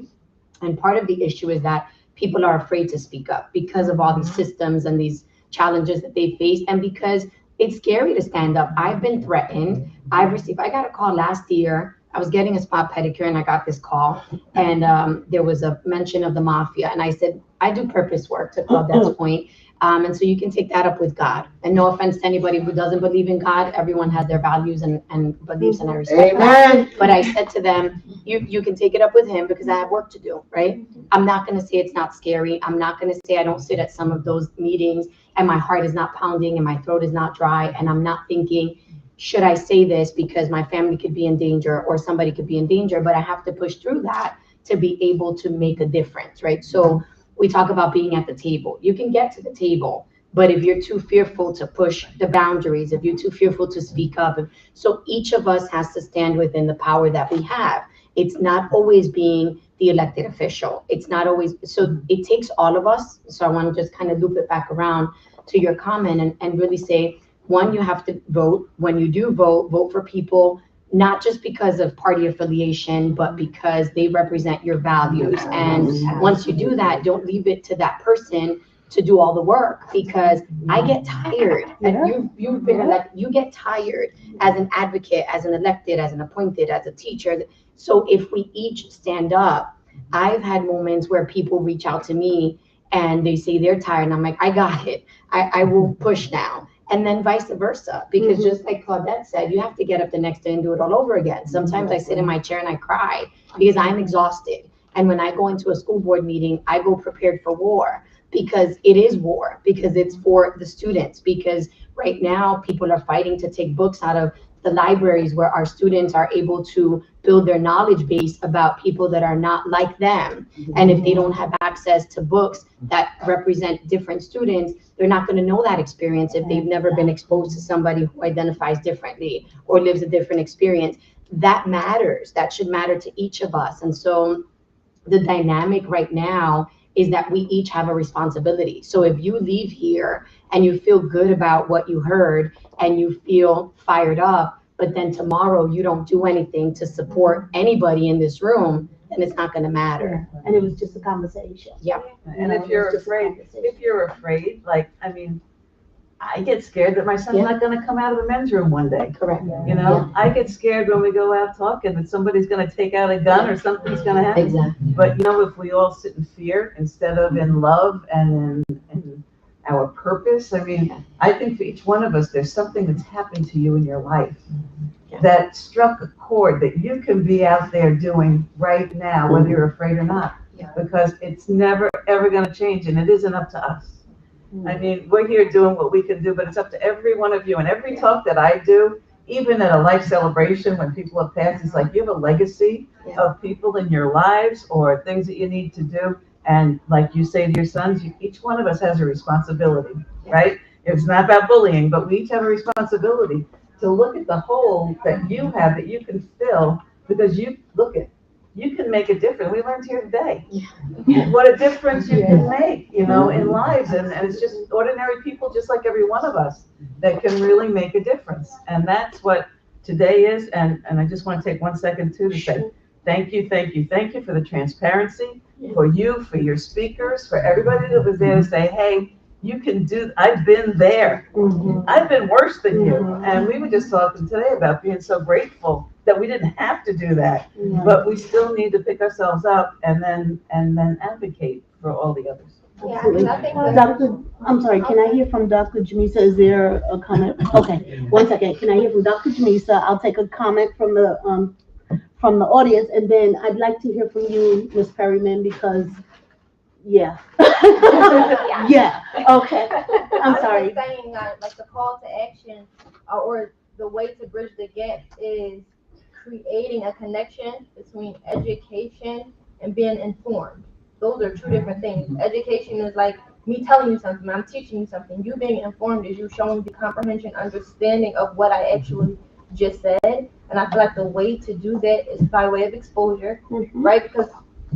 And part of the issue is that people are afraid to speak up because of all these systems and these challenges that they face, and because it's scary to stand up. I've been threatened. I got a call last year. I was getting a spot pedicure and I got this call, and there was a mention of the mafia, and I said, I do purpose work, to Claudette's point. And so you can take that up with God. And no offense to anybody who doesn't believe in God, everyone has their values and beliefs, and I respect that. But I said to them, you can take it up with him because I have work to do, right? I'm not going to say it's not scary. I'm not going to say I don't sit at some of those meetings and my heart is not pounding and my throat is not dry, and I'm not thinking, should I say this because my family could be in danger or somebody could be in danger? But I have to push through that to be able to make a difference, right? So we talk about being at the table. You can get to the table, but if you're too fearful to push the boundaries, if you're too fearful to speak up, so each of us has to stand within the power that we have. It's not always being the elected official. It's not always, so it takes all of us. So I want to just kind of loop it back around to your comment and really say, one, you have to vote. When you do vote for people, not just because of party affiliation, but because they represent your values. And once you do that, don't leave it to that person to do all the work, because I get tired. And you've been elected, you get tired as an advocate, as an elected, as an appointed, as a teacher. So if we each stand up, I've had moments where people reach out to me and they say they're tired, and I'm like, I got it. I will push now. And then vice versa, because just like Claudette said, you have to get up the next day and do it all over again. Sometimes I sit in my chair and I cry because I'm exhausted. And when I go into a school board meeting, I go prepared for war, because it is war, because it's for the students, because right now people are fighting to take books out of the libraries where our students are able to build their knowledge base about people that are not like them. And if they don't have access to books that represent different students, they're not going to know that experience if they've never been exposed to somebody who identifies differently or lives a different experience. That matters. That should matter to each of us. And so the dynamic right now is that we each have a responsibility. So if you leave here and you feel good about what you heard and you feel fired up, but then tomorrow you don't do anything to support anybody in this room, then it's not gonna matter. And it was just a conversation. Yeah. And if you're afraid, like, I mean, I get scared that my son's not gonna come out of the men's room one day. Correct. You know, I get scared when we go out talking that somebody's gonna take out a gun or something's gonna happen. Exactly. But you know, if we all sit in fear instead of in love and in our purpose, I mean, I think for each one of us, there's something that's happened to you in your life that struck a chord that you can be out there doing right now, whether you're afraid or not. Because it's never, ever gonna change, and it isn't up to us. I mean, we're here doing what we can do, but it's up to every one of you. And every talk that I do, even at a life celebration when people have passed, it's like you have a legacy of people in your lives or things that you need to do. And like you say to your sons, each one of us has a responsibility, right? It's not about bullying, but we each have a responsibility to look at the hole that you have that you can fill, because you can make a difference. We learned here today what a difference you can make, you know, in lives. And it's just ordinary people, just like every one of us, that can really make a difference. And that's what today is. And I just want to take 1 second too to say thank you for the transparency, for you, for your speakers, for everybody that was there to say, hey, you can do, I've been there. I've been worse than you. And we were just talking today about being so grateful that we didn't have to do that, but we still need to pick ourselves up and then advocate for all the others. Yeah, 'cause I think Dr. I'm sorry, can I hear from Dr. Jamisa? Is there a comment? Okay, 1 second. Can I hear from Dr. Jamisa? I'll take a comment from the audience, and then I'd like to hear from you, Ms. Perryman, because, yeah. Yeah, okay. I'm sorry. I was just saying, like the call to action or the way to bridge the gap is creating a connection between education and being informed. Those are two different things. Education is like me telling you something, I'm teaching you something. You being informed is you showing the comprehension, understanding of what I actually just said. And I feel like the way to do that is by way of exposure, right? Because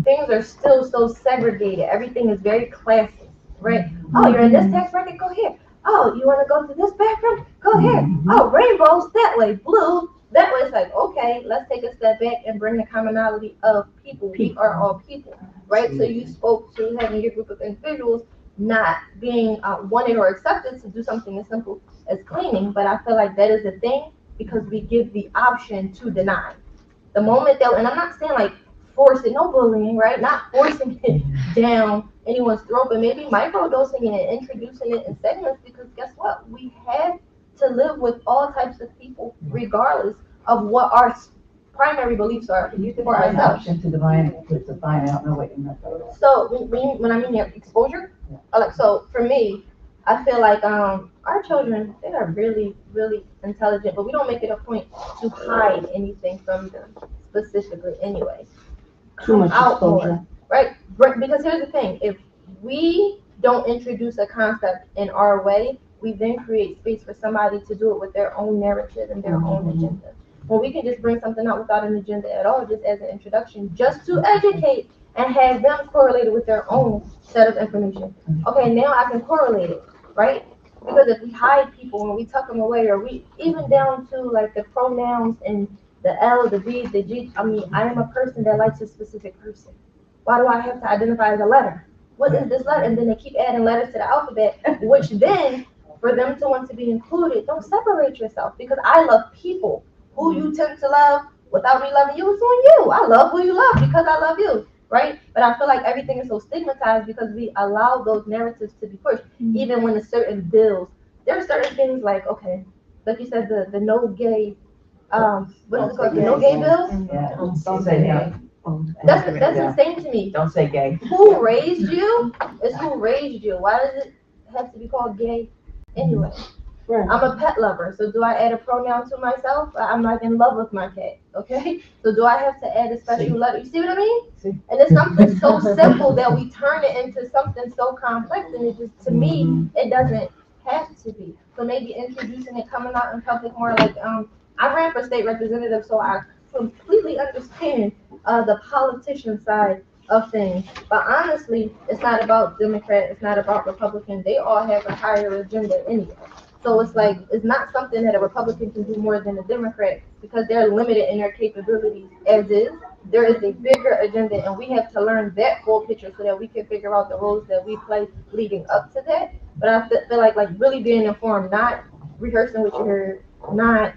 things are still so segregated. Everything is very classist, right? Oh, you're in this tax bracket, go here. Oh, you want to go to this bathroom? Go here. Oh, rainbows that way, blue that way. It's like, okay, let's take a step back and bring the commonality of people. We are all people, right? So you spoke to having your group of individuals not being wanted or accepted to do something as simple as cleaning, but I feel like that is a thing because we give the option to deny. The moment that, and I'm not saying like forcing, no bullying, right? Not forcing it down anyone's throat, but maybe microdosing it and introducing it in segments, because guess what? We have to live with all types of people, regardless of what our primary beliefs are. You can for find an ourselves. option to define out, no, wait, no. So when I mean exposure, like, so for me, I feel like our children, they are really, really intelligent, but we don't make it a point to hide anything from them specifically anyway. Too much Out more, exposure. right? Because here's the thing, if we don't introduce a concept in our way, we then create space for somebody to do it with their own narrative and their own agenda. When we can just bring something out without an agenda at all, just as an introduction, just to educate and have them correlated with their own set of information. Okay, now I can correlate it, right? Because if we hide people and we tuck them away, or we even down to like the pronouns and the L, the V, the G. I mean, I am a person that likes a specific person. Why do I have to identify as a letter? What is this letter? And then they keep adding letters to the alphabet, which then, for them to want to be included, don't separate yourself, because I love people. Who you tend to love without me loving you is on you. I love who you love because I love you, right? But I feel like everything is so stigmatized because we allow those narratives to be pushed, even when it's certain bills. There are certain things like, okay, like you said, the no gay, what is it called? The no gay bills? Yeah, don't say no. That's insane to me. Don't say gay. Who raised you is who raised you. Why does it have to be called gay anyway? Right. I'm a pet lover, so do I add a pronoun to myself? I'm like in love with my cat, okay? So do I have to add a special letter? You see what I mean? And it's something so simple that we turn it into something so complex, and it just, to me, it doesn't have to be. So maybe introducing it, coming out in public more like, I ran for state representative, so I completely understand the politician side of things. But honestly, it's not about Democrat, it's not about Republican. They all have a higher agenda anyway. So it's like, it's not something that a Republican can do more than a Democrat because they're limited in their capabilities as is. There is a bigger agenda, and we have to learn that full picture so that we can figure out the roles that we play leading up to that. But I feel like really being informed, not rehearsing what you heard, not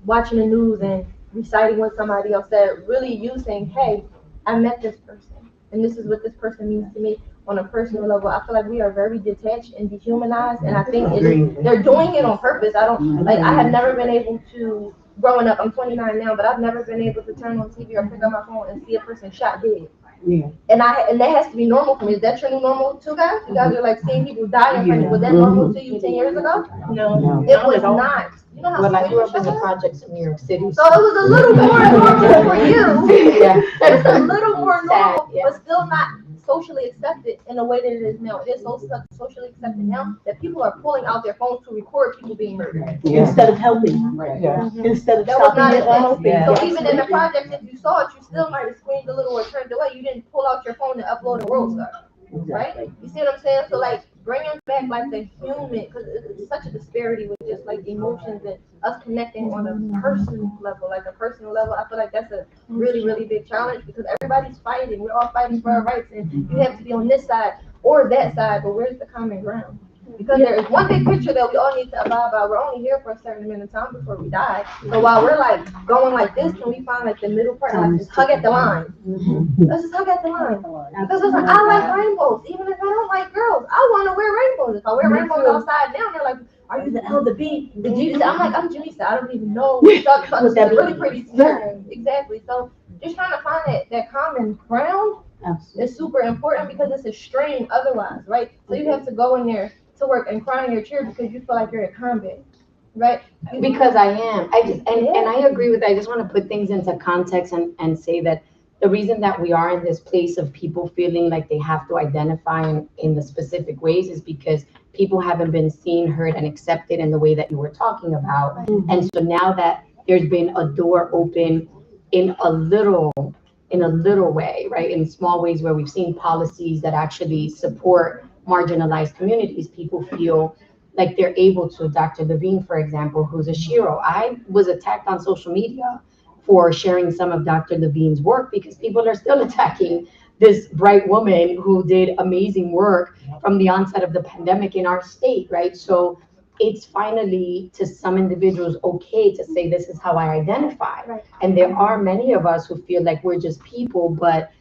watching the news and reciting what somebody else said, really you saying, hey, I met this person, and this is what this person means to me on a personal level. I feel like we are very detached and dehumanized, and I think they're doing it on purpose. I have never been able to, growing up, I'm 29 now, but I've never been able to turn on TV or pick up my phone and see a person shot dead. Yeah. And that has to be normal for me. Is that your new normal too, guys? You guys are like seeing people die in front of you. Was that normal to you 10 years ago? No. It was not. You know how Well, I grew up scary in the that was? projects in New York City. So it was a little more normal for you. Yeah. It's a little more normal, Sad, yeah. but still not socially accepted in the way that it is now. It is so socially accepted now that people are pulling out their phones to record people being murdered. Yeah. Instead of helping, Yeah. instead of That was stopping not it a or thing. helping. Yeah. So even in the projects, if you saw it, you still might have screamed a little or turned away. You didn't pull out your phone and upload a world star, right? You see what I'm saying? So like bringing back like the human, because it's such a disparity with just like emotions and us connecting on a personal level, I feel like that's a really, really big challenge because everybody's fighting. We're all fighting for our rights, and you have to be on this side or that side, but where's the common ground? Because there is one big picture that we all need to abide by. We're only here for a certain amount of time before we die. So while we're like going like this, can we find like the middle part? Like just hug at the line. Let's just hug at the line. Because it's like, I like rainbows, even if I don't like girls. I want to wear rainbows. If I wear rainbows outside now, they're like, are you the L, the B, the G? I'm like, I'm Janisa. I don't even know. It's really pretty scary. Exactly. So just trying to find that common ground is super important because it's a strain otherwise, right? So you have to go in there to work and cry in your chair because you feel like you're at combat, right? Because I am. And I agree with that. I just want to put things into context and say that the reason that we are in this place of people feeling like they have to identify in the specific ways is because people haven't been seen, heard, and accepted in the way that you were talking about. And so now that there's been a door open in a little way, right? In small ways where we've seen policies that actually support marginalized communities, people feel like they're able to. Dr. Levine, for example, who's a Shiro. I was attacked on social media for sharing some of Dr. Levine's work because people are still attacking this bright woman who did amazing work from the onset of the pandemic in our state, right? So it's finally, to some individuals, okay to say this is how I identify. Right. And there are many of us who feel like we're just people, but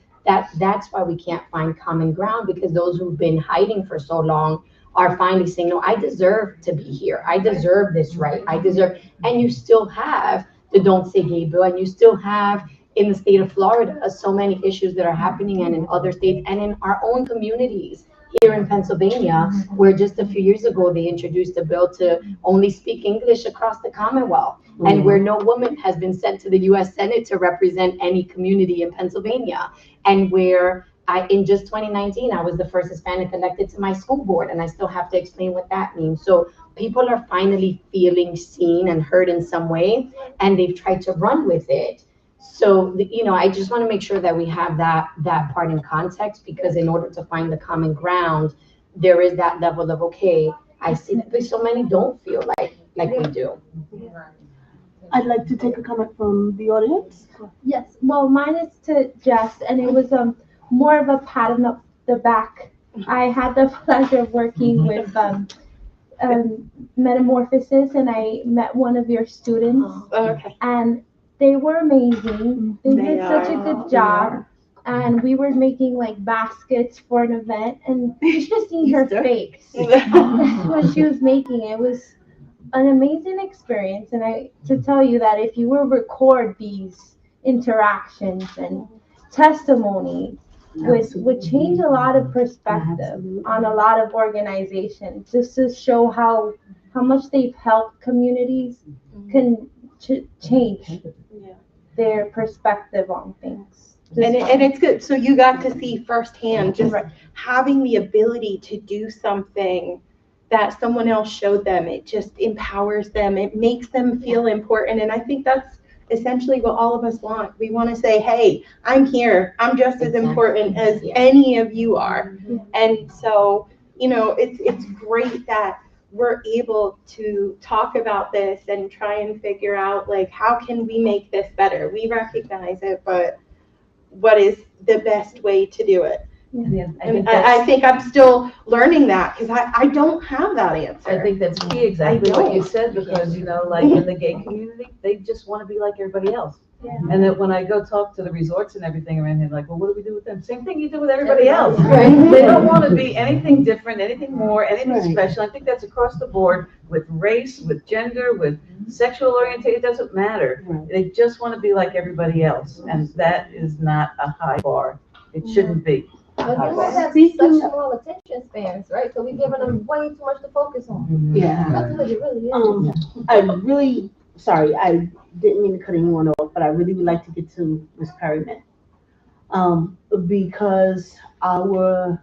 that's why we can't find common ground, because those who've been hiding for so long are finally saying, no, I deserve to be here. I deserve this right. And you still have the Don't Say Gay bill, and you still have in the state of Florida so many issues that are happening, and in other states and in our own communities here in Pennsylvania, where just a few years ago they introduced a bill to only speak English across the Commonwealth, and where no woman has been sent to the U.S. Senate to represent any community in Pennsylvania, and where in just 2019, I was the first Hispanic elected to my school board, and I still have to explain what that means. So people are finally feeling seen and heard in some way, and they've tried to run with it. So, I just want to make sure that we have that part in context, because in order to find the common ground, there is that level of, okay, I see that, but so many don't feel like we do. I'd like to take a comment from the audience. Yes, well, mine is to Jess, and it was more of a pat on the back. I had the pleasure of working with Metamorphosis, and I met one of your students, and they were amazing. They did such a good job, and we were making like baskets for an event, and you should have seen her face when she was making it. It was an amazing experience, and to tell you that if you will record these interactions and testimony would change a lot of perspective on a lot of organizations, just to show how much they've helped communities can change their perspective on things. And it's good. So you got to see firsthand just having the ability to do something that someone else showed them. It just empowers them. It makes them feel important. And I think that's essentially what all of us want. We want to say, hey, I'm here. I'm just as important as any of you are. And so, you know, it's great that we're able to talk about this and try and figure out, like, how can we make this better? We recognize it, but what is the best way to do it? I think I'm still learning that, because I don't have that answer. I think that's key, exactly what you said, because, you know, like in the gay community, they just want to be like everybody else. And then when I go talk to the resorts and everything around here, like, well, what do we do with them? Same thing you do with everybody else. They don't want to be anything different, anything more, anything special. I think that's across the board with race, with gender, with sexual orientation. It doesn't matter. They just want to be like everybody else. And that is not a high bar. It shouldn't be. But humans have such small attention spans, right? So we're giving them way too much to focus on. That's what it really is. Sorry, I didn't mean to cut anyone off, but I really would like to get to Ms. Perryman. Because our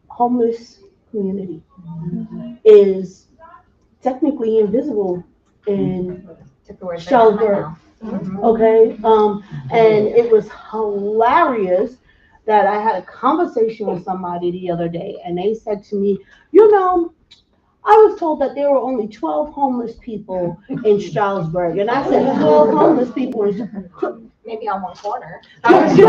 homeless community is technically invisible in Charlottesville. Okay, and it was hilarious that I had a conversation with somebody the other day, and they said to me, you know, I was told that there were only 12 homeless people in Stroudsburg. And I said, 12 homeless people in Maybe on one corner. Exactly.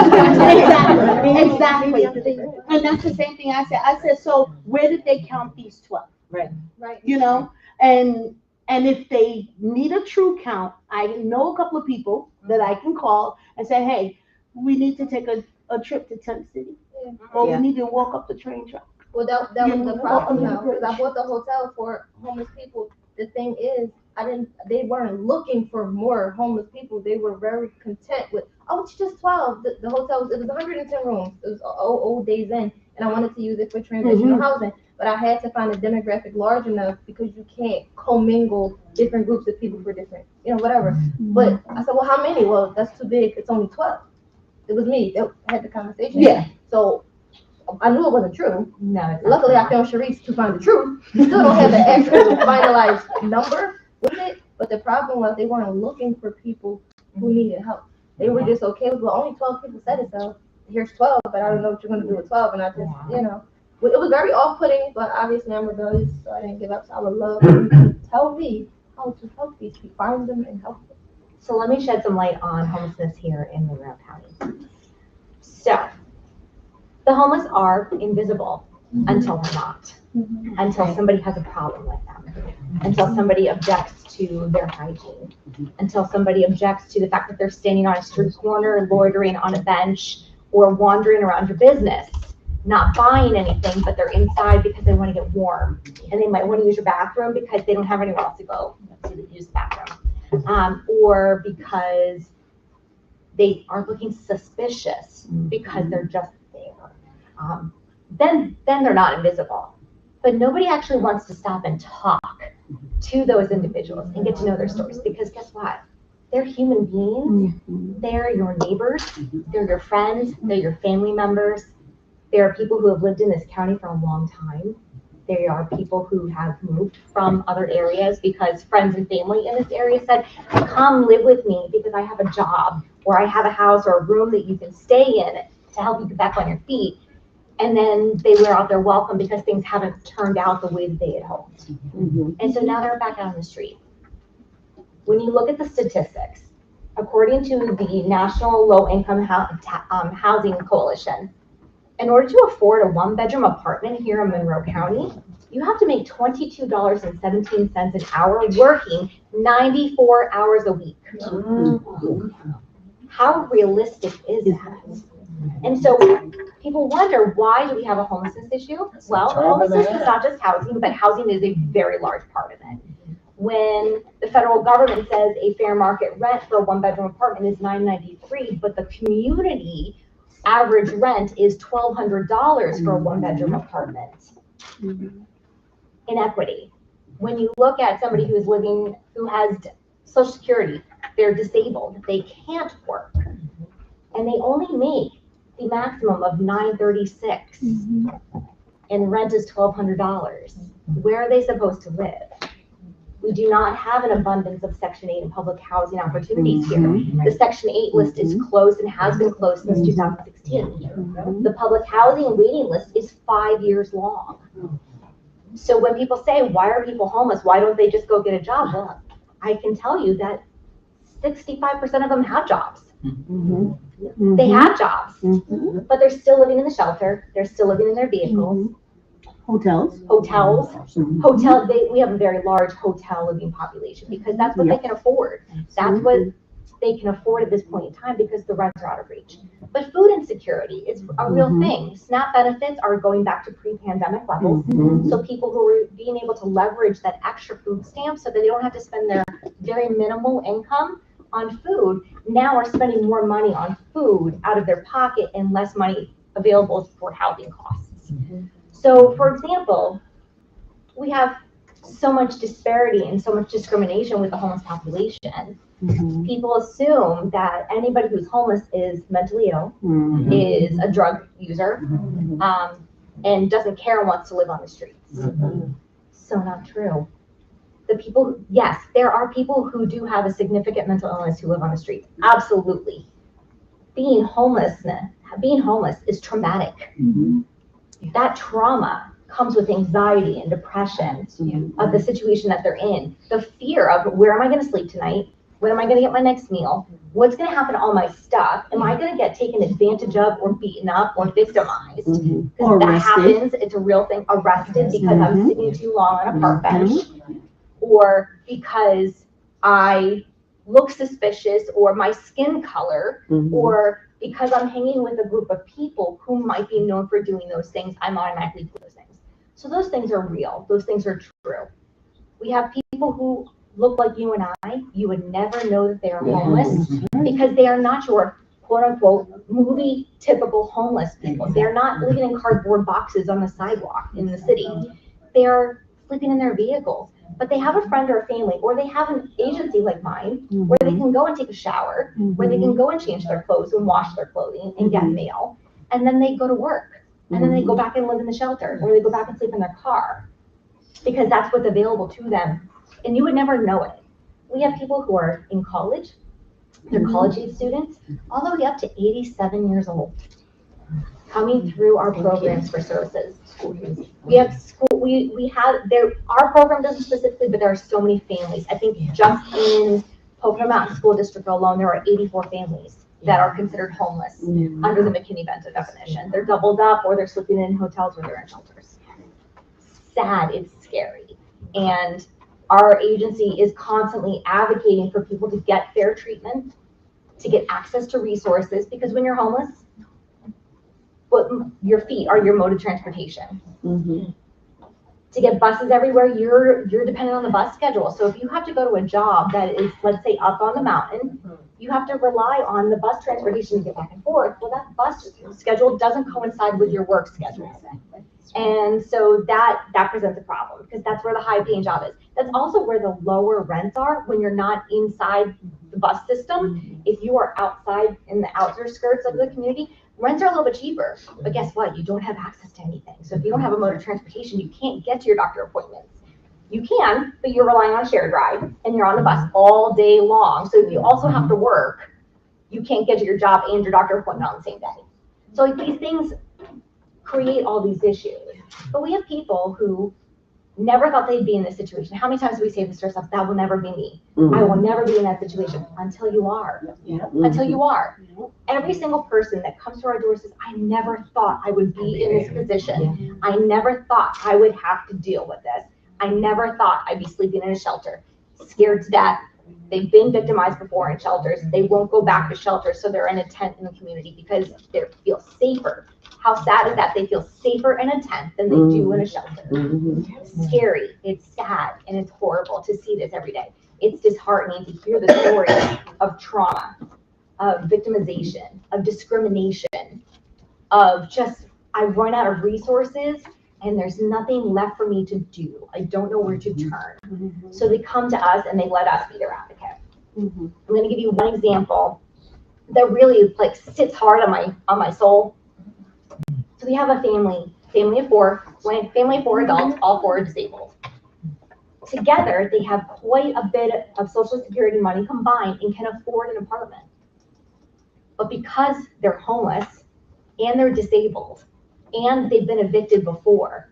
And that's the same thing I said. I said, so where did they count these 12? Right. You know, and if they need a true count, I know a couple of people that I can call and say, hey, we need to take a trip to Tent City. Or we need to walk up the train track. Well, that was the problem now, because I bought the hotel for homeless people. The thing is, they weren't looking for more homeless people. They were very content with, oh, it's just 12. The hotel, it was 110 rooms. It was old days in, and I wanted to use it for transitional housing. But I had to find a demographic large enough, because you can't commingle different groups of people for different, you know, whatever. But I said, well, how many? Well, that's too big. It's only 12. It was me that had the conversation. So I knew it wasn't true. No. Luckily, I found Sharice to find the truth. Still don't have the actual finalized number with it. But the problem was they weren't looking for people who needed help. They were just okay with, well, only 12 people said it, so here's 12, but I don't know what you're going to do with 12. And I just, you know, it was very off-putting, but obviously I'm rebellious, so I didn't give up. So I would love you to tell me how to help these people, find them and help them. So let me shed some light on homelessness here in Monroe County. So the homeless are invisible until they're not, until somebody has a problem with them, until somebody objects to their hygiene, until somebody objects to the fact that they're standing on a street corner, loitering on a bench, or wandering around your business, not buying anything, but they're inside because they want to get warm, and they might want to use your bathroom because they don't have anywhere else to go to use the bathroom, or because they are looking suspicious because they're just there. Then they're not invisible. But nobody actually wants to stop and talk to those individuals and get to know their stories, because guess what? They're human beings. They're your neighbors. They're your friends. They're your family members. They are people who have lived in this county for a long time. They are people who have moved from other areas because friends and family in this area said, come live with me because I have a job, or I have a house or a room that you can stay in to help you get back on your feet. And then they wear out their welcome because things haven't turned out the way that they had hoped. And so now they're back out on the street. When you look at the statistics, according to the National Low Income Housing Coalition, in order to afford a one-bedroom apartment here in Monroe County, you have to make $22.17 an hour working 94 hours a week. How realistic is that? And so people wonder, why do we have a homelessness issue? Well, homelessness is not just housing, but housing is a very large part of it. When the federal government says a fair market rent for a one-bedroom apartment is $9.93, but the community average rent is $1,200 for a one-bedroom apartment. Inequity. When you look at somebody who has Social Security, they're disabled, they can't work, and they only make the maximum of $936, and rent is $1,200. Where are they supposed to live? We do not have an abundance of Section 8 and public housing opportunities here. The Section 8 list is closed and has been closed since 2016. The public housing waiting list is 5 years long. So when people say, why are people homeless? Why don't they just go get a job? Well, I can tell you that 65% of them have jobs. They have jobs, but they're still living in the shelter. They're still living in their vehicles. Hotels. We have a very large hotel living population because that's what they can afford. That's what they can afford at this point in time because the rents are out of reach. But food insecurity is a real thing. SNAP benefits are going back to pre-pandemic levels. So people who are being able to leverage that extra food stamp so that they don't have to spend their very minimal income on food now are spending more money on food out of their pocket and less money available for housing costs. So, for example, we have so much disparity and so much discrimination with the homeless population. People assume that anybody who's homeless is mentally ill, is a drug user, and doesn't care and wants to live on the streets. So not true. Yes, there are people who do have a significant mental illness who live on the streets. Absolutely. Being homeless is traumatic. That trauma comes with anxiety and depression of the situation that they're in. The fear of where am I going to sleep tonight? When am I going to get my next meal? What's going to happen to all my stuff? Am I going to get taken advantage of or beaten up or victimized? Because that happens. It's a real thing. Arrested because I'm sitting too long on a park bench, or because I look suspicious, or my skin color, or because I'm hanging with a group of people who might be known for doing those things, I'm automatically doing those things. So those things are real. Those things are true. We have people who look like you and I. You would never know that they are homeless because they are not your quote unquote movie typical homeless people. They're not living in cardboard boxes on the sidewalk in the city. They're sleeping in their vehicles, but they have a friend or a family, or they have an agency like mine where they can go and take a shower, where they can go and change their clothes and wash their clothing and get mail, and then they go to work, and then they go back and live in the shelter, or they go back and sleep in their car because that's what's available to them, and you would never know it. We have people who are in college, they're college-age students, all the way up to 87 years old, coming through our programs for services. We have our program doesn't specifically, but there are so many families. I think just in Pocono Mountain School District alone, there are 84 families that are considered homeless under the McKinney-Vento definition. They're doubled up, or they're sleeping in hotels, or they're in shelters. Sad, it's scary. And our agency is constantly advocating for people to get fair treatment, to get access to resources, because when you're homeless, your feet are your mode of transportation. To get buses everywhere, you're dependent on the bus schedule. So if you have to go to a job that is, let's say, up on the mountain, you have to rely on the bus transportation to get back and forth. Well, that bus schedule doesn't coincide with your work schedule. And so that presents a problem because that's where the high paying job is. That's also where the lower rents are when you're not inside the bus system. If you are outside in the outer skirts of the community, rents are a little bit cheaper, but guess what? You don't have access to anything. So if you don't have a mode of transportation, you can't get to your doctor appointments. You can, but you're relying on a shared ride and you're on the bus all day long. So if you also have to work, you can't get to your job and your doctor appointment on the same day. So these things create all these issues. But we have people who never thought they'd be in this situation. How many times do we say this to ourselves? That will never be me. I will never be in that situation until you are. Until you are. Every single person that comes to our door says, I never thought I would be in this position. I never thought I would have to deal with this. I never thought I'd be sleeping in a shelter, scared to death. They've been victimized before in shelters. They won't go back to shelters, so they're in a tent in the community because they feel safer. How sad is that? They feel safer in a tent than they do in a shelter. It's scary, it's sad, and it's horrible to see this every day. It's disheartening to hear the stories of trauma of victimization, of discrimination, of just, I run out of resources and there's nothing left for me to do. I don't know where to turn. So they come to us and they let us be their advocate. I'm gonna give you one example that really like sits hard on my soul. So we have a family of four adults, all four are disabled. Together, they have quite a bit of Social Security money combined and can afford an apartment. But because they're homeless and they're disabled and they've been evicted before,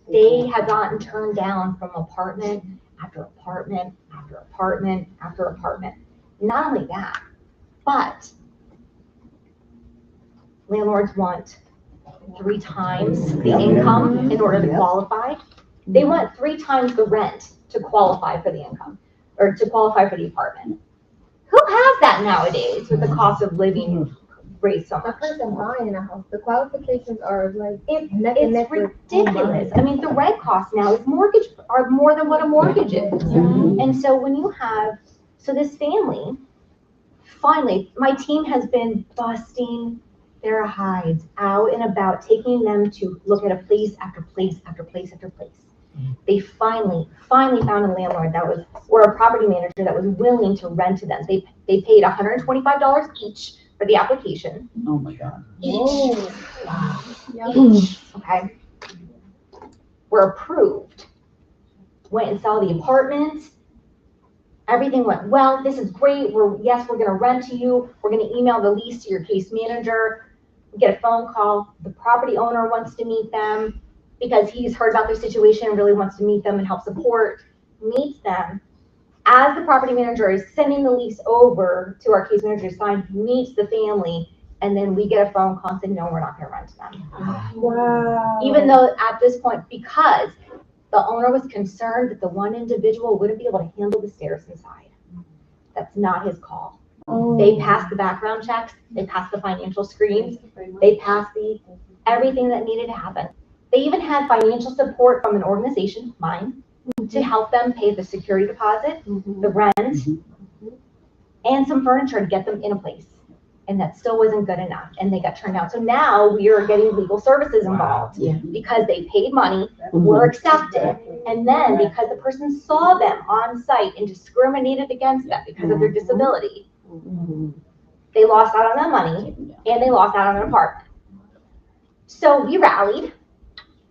they have gotten turned down from apartment after apartment after apartment after apartment. Not only that, but landlords want 3 times the income in order to qualify. They want 3 times the rent to qualify for the income or to qualify for the apartment. Who has that nowadays with the cost of living raised so A much? person buying a house, the qualifications are like It's ridiculous. I mean, the rent cost now is are more than what a mortgage is. And so when you have, so this family, finally, my team has been busting their hides out and about, taking them to look at a place after place after place after place. They finally found a landlord or a property manager that was willing to rent to them. They paid $125 each for the application. Oh my God. Each. Each, okay? Were approved. Went and saw the apartment. Everything went well. This is great. We're gonna rent to you. We're gonna email the lease to your case manager. Get a phone call. The property owner wants to meet them because he's heard about their situation and really wants to meet them and help support. Meets them. As the property manager is sending the lease over to our case manager to sign, meets the family, and then we get a phone call and say, no, we're not gonna rent to them. Wow. Even though at this point, because the owner was concerned that the one individual wouldn't be able to handle the stairs inside. That's not his call. They passed the background checks, they passed the financial screens, they passed everything that needed to happen. They even had financial support from an organization, mine, to help them pay the security deposit, the rent, and some furniture to get them in a place. And that still wasn't good enough, and they got turned down. So now we are getting legal services involved because they paid money, were accepted, and then because the person saw them on site and discriminated against them because of their disability, they lost out on that money and they lost out on an apartment. So we rallied,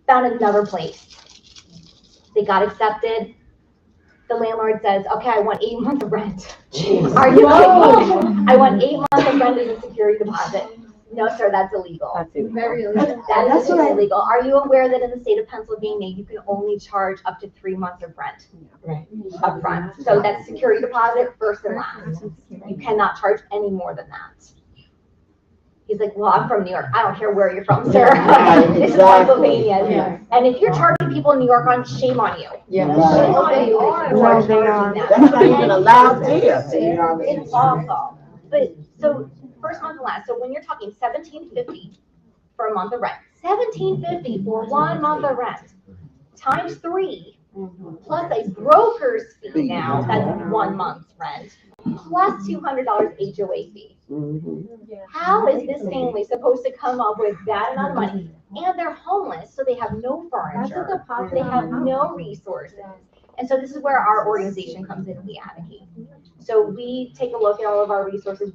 found another place. They got accepted. The landlord says, okay, I want 8 months of rent. Are you kidding me? I want 8 months of rent as a security deposit. No, sir, that's illegal. Very illegal. That is illegal. Are you aware that in the state of Pennsylvania, you can only charge up to 3 months of rent up front? So that's security deposit first and last. You cannot charge any more than that. He's like, well, I'm from New York. I don't care where you're from, sir. This is Pennsylvania. And if you're charging people in New York, shame on you. Yeah. Shame on you if you are charging them. That's not even allowed here. It's awful. But so first month and last. So when you're talking $1,750 for a month of rent, $1,750 for 1 month of rent, times 3, plus a broker's fee now, that's 1 month's rent, plus $200 HOA fee. How is this family supposed to come up with that amount of money? And they're homeless, so they have no furniture, they have no resources. And so this is where our organization comes in and we advocate. So we take a look at all of our resources.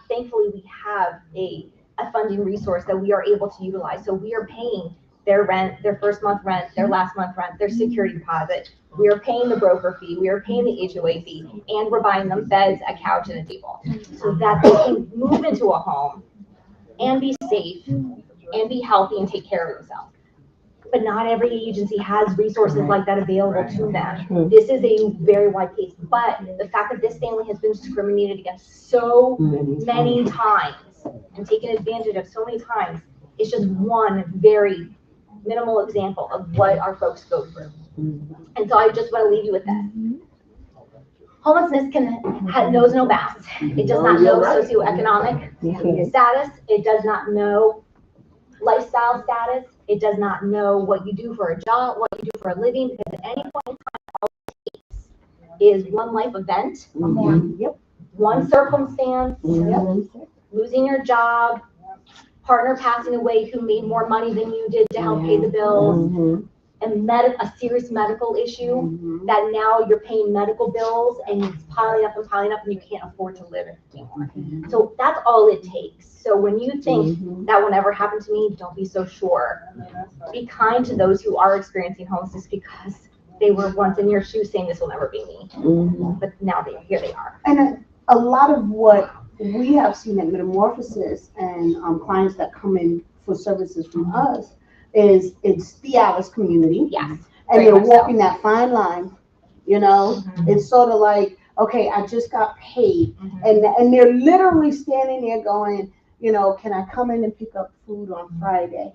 Thankfully, we have a funding resource that we are able to utilize. So we are paying their rent, their first month rent, their last month rent, their security deposit. We are paying the broker fee, we are paying the HOA fee, and we're buying them beds, a couch, and a table so that they can move into a home and be safe and be healthy and take care of themselves. But not every agency has resources like that available to them. This is a very wide case, but the fact that this family has been discriminated against so many times and taken advantage of so many times is just one very minimal example of what our folks go through. And so I just want to leave you with that. Homelessness knows no bounds. It does not know socioeconomic status. It does not know lifestyle status. It does not know what you do for a job, what you do for a living, because at any point in time, all it takes is one life event one circumstance, losing your job, partner passing away who made more money than you did to help pay the bills, and a serious medical issue that now you're paying medical bills and it's piling up and you can't afford to live anymore. So that's all it takes. So when you think that will never happen to me, don't be so sure. Be kind to those who are experiencing homelessness because they were once in your shoes saying this will never be me. But now here they are. And a lot of what we have seen at Metamorphosis and clients that come in for services from us is it's the Alice community. Yes. And they're walking that fine line, you know? It's sort of like, okay, I just got paid. And they're literally standing there going, you know, can I come in and pick up food on Friday?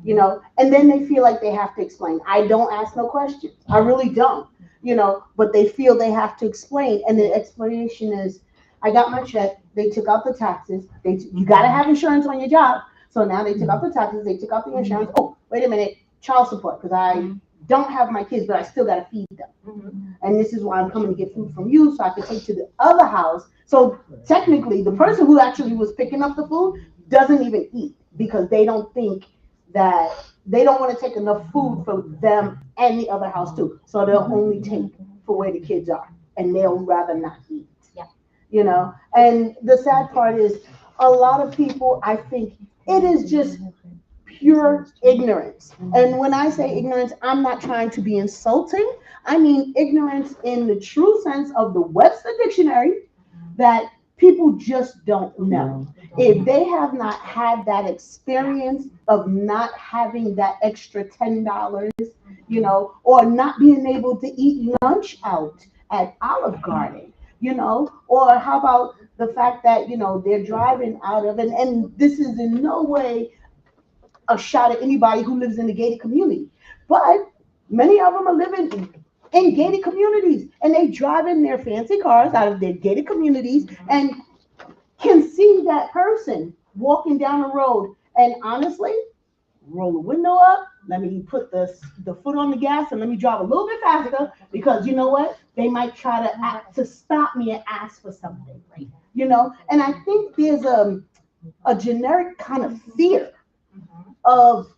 You know, and then they feel like they have to explain. I don't ask no questions. I really don't, you know, but they feel they have to explain. And the explanation is, I got my check. They took out the taxes. You got to have insurance on your job. So now they took out the taxes. They took out the insurance. Oh, wait a minute. Child support, because I don't have my kids, but I still got to feed them. And this is why I'm coming to get food from you so I can take to the other house. So technically, the person who actually was picking up the food doesn't even eat because they don't think that they don't want to take enough food for them and the other house too. So they'll only take for where the kids are and they'll rather not eat. Yeah. You know, and the sad part is a lot of people, I think it is just pure ignorance. And when I say ignorance, I'm not trying to be insulting. I mean ignorance in the true sense of the Webster Dictionary that people just don't know. If they have not had that experience of not having that extra $10, you know, or not being able to eat lunch out at Olive Garden, you know, or how about the fact that, you know, they're driving out of, and this is in no way a shot at anybody who lives in the gated community, but many of them are living in gated communities and they drive in their fancy cars out of their gated communities and can see that person walking down the road and honestly roll the window up, let me put the foot on the gas and let me drive a little bit faster because you know what, they might try to stop me and ask for something, right? You know, and I think there's a generic kind of fear of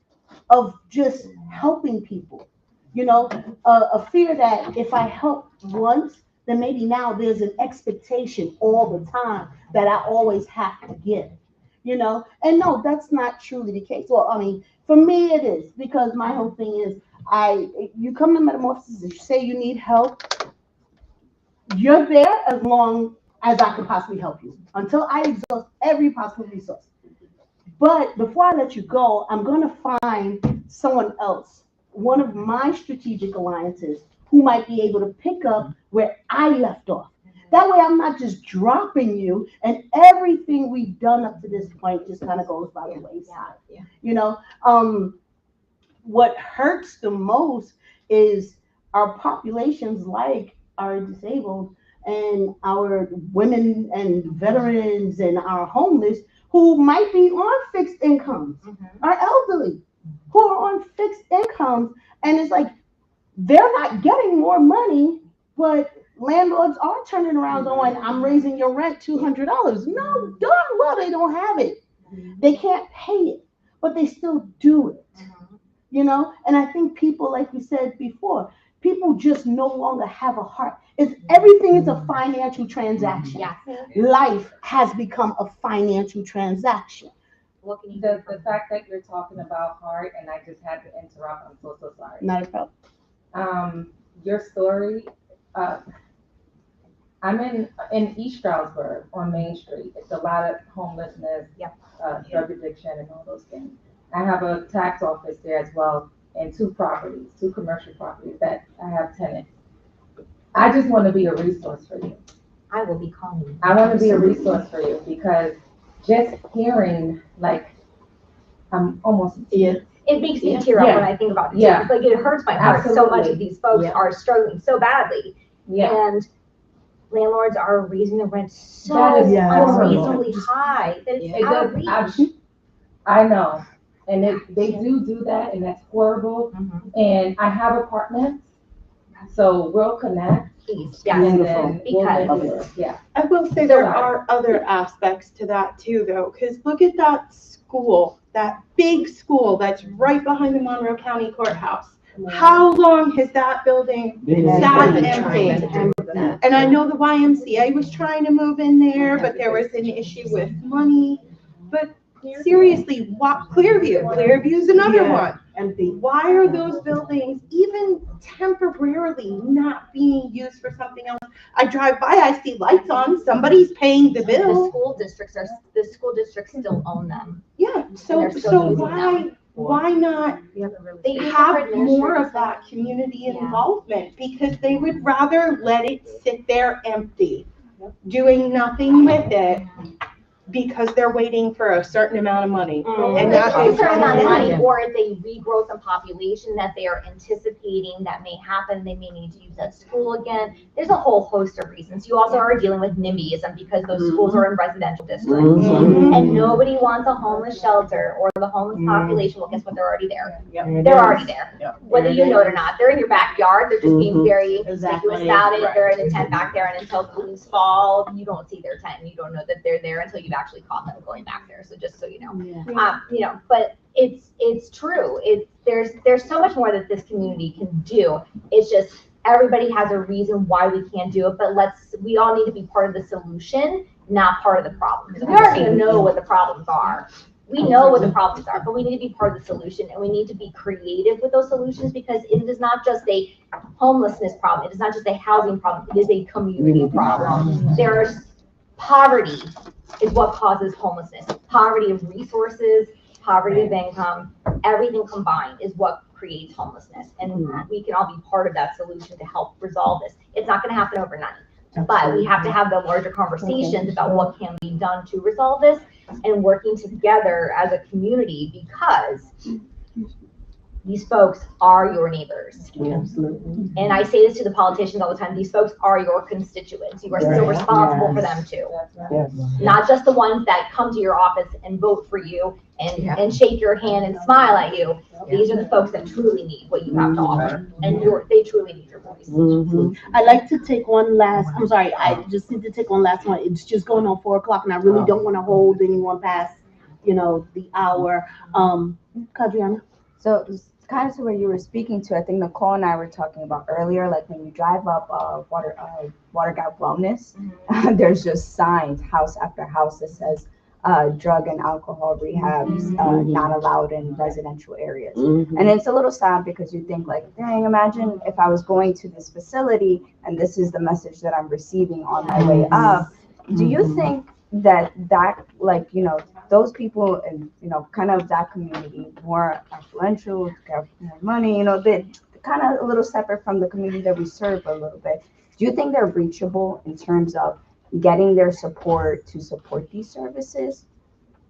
just helping people, you know, a fear that if I help once, then maybe now there's an expectation all the time that I always have to give, you know, and no, that's not truly the case. Well, I mean, for me it is because my whole thing is you come to Metamorphosis, you say you need help, you're there as long as I can possibly help you until I exhaust every possible resource. But before I let you go, I'm going to find someone else, one of my strategic alliances, who might be able to pick up where I left off. That way I'm not just dropping you and everything we've done up to this point just kind of goes by the wayside. You know, what hurts the most is our populations like our disabled and our women and veterans and our homeless who might be on fixed incomes, our elderly who are on fixed incomes. And it's like, they're not getting more money, but landlords are turning around going, I'm raising your rent $200. No, darn well they don't have it. They can't pay it, but they still do it. You know, and I think people, like we said before, people just no longer have a heart. Everything is a financial transaction. Life has become a financial transaction. The fact that you're talking about heart, and I just had to interrupt, I'm so sorry. Not a problem. Your story, I'm in East Stroudsburg on Main Street. It's a lot of homelessness, drug addiction, and all those things. I have a tax office there as well, and two commercial properties that I have tenants. I just want to be a resource for you. I will be calling you. I want to be a resource for you because just hearing, like, I'm almost it makes me tear up when I think about it. It's like it hurts my heart so much that these folks are struggling so badly. And landlords are raising the rent so unreasonably high that it's out of reach. I know. And they do that, and that's horrible. And I have apartments, so we'll connect. Please, And yes, then because, yeah. I will say there are other aspects to that too, though, because look at that school, that big school that's right behind the Monroe County Courthouse. How long has that building sat empty? And I know the YMCA was trying to move in there, but there was an issue with money. But seriously, what, Clearview's another one. Empty. Why are those buildings even temporarily not being used for something else? I drive by, I see lights on, somebody's paying the the bill. school districts still own them. Yeah, so They're still using why not They use them for have more administrative of that community Yeah. involvement? Because they would rather let it sit there empty, doing nothing with it, because they're waiting for a certain amount of money. And that's that's a certain amount of money, or it's a regrowth in population that they are anticipating that may happen. They may need to use that school again. There's a whole host of reasons. You also are dealing with NIMBYism because those schools are in residential districts. And nobody wants a homeless shelter or the homeless population. Well, guess what? They're already there. They're already there. Whether you know it or not, they're in your backyard. They're just being very inconspicuous about it. They're in a tent back there, and until the leaves fall, you don't see their tent. You don't know that they're there until you've actually caught them going back there. So just so you know, but it's true. There's so much more that this community can do. It's just everybody has a reason why we can't do it, but we all need to be part of the solution, not part of the problem. Because we already know what the problems are. We know what the problems are, but we need to be part of the solution, and we need to be creative with those solutions, because it is not just a homelessness problem. It is not just a housing problem. It is a community problem. There's poverty is what causes homelessness. Poverty of resources, poverty of income, everything combined is what creates homelessness. And we can all be part of that solution to help resolve this. It's not going to happen overnight, but we have to have the larger conversations about what can be done to resolve this, and working together as a community, because these folks are your neighbors. Absolutely. And I say this to the politicians all the time, these folks are your constituents. You are still responsible for them too. Yes. Not just the ones that come to your office and vote for you and shake your hand and smile at you. These are the folks that truly need what you have to offer, and they truly need your voice. I'd like to take one last, I'm sorry, I just need to take one last one. It's just going on 4 o'clock, and I really don't want to hold anyone past, the hour. Kadriana? So it's kind of to where you were speaking to, I think Nicole and I were talking about earlier, like when you drive up Watergap Wellness, there's just signs, house after house, that says drug and alcohol rehabs not allowed in residential areas. And it's a little sad, because you think like, dang, imagine if I was going to this facility and this is the message that I'm receiving on my way up. Do you think that like, those people and, kind of that community, more affluential, have more money, they're kind of a little separate from the community that we serve a little bit. Do you think they're reachable in terms of getting their support to support these services?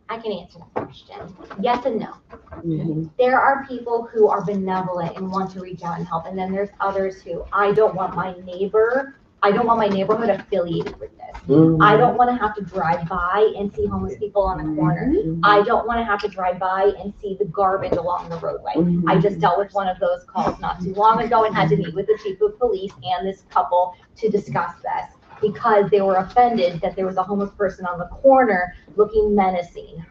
I can answer the question. Yes and no. There are people who are benevolent and want to reach out and help, and then there's others who, I don't want my neighborhood affiliated with this. I don't want to have to drive by and see homeless people on the corner. I don't want to have to drive by and see the garbage along the roadway. I just dealt with one of those calls not too long ago and had to meet with the chief of police and this couple to discuss this, because they were offended that there was a homeless person on the corner looking menacing.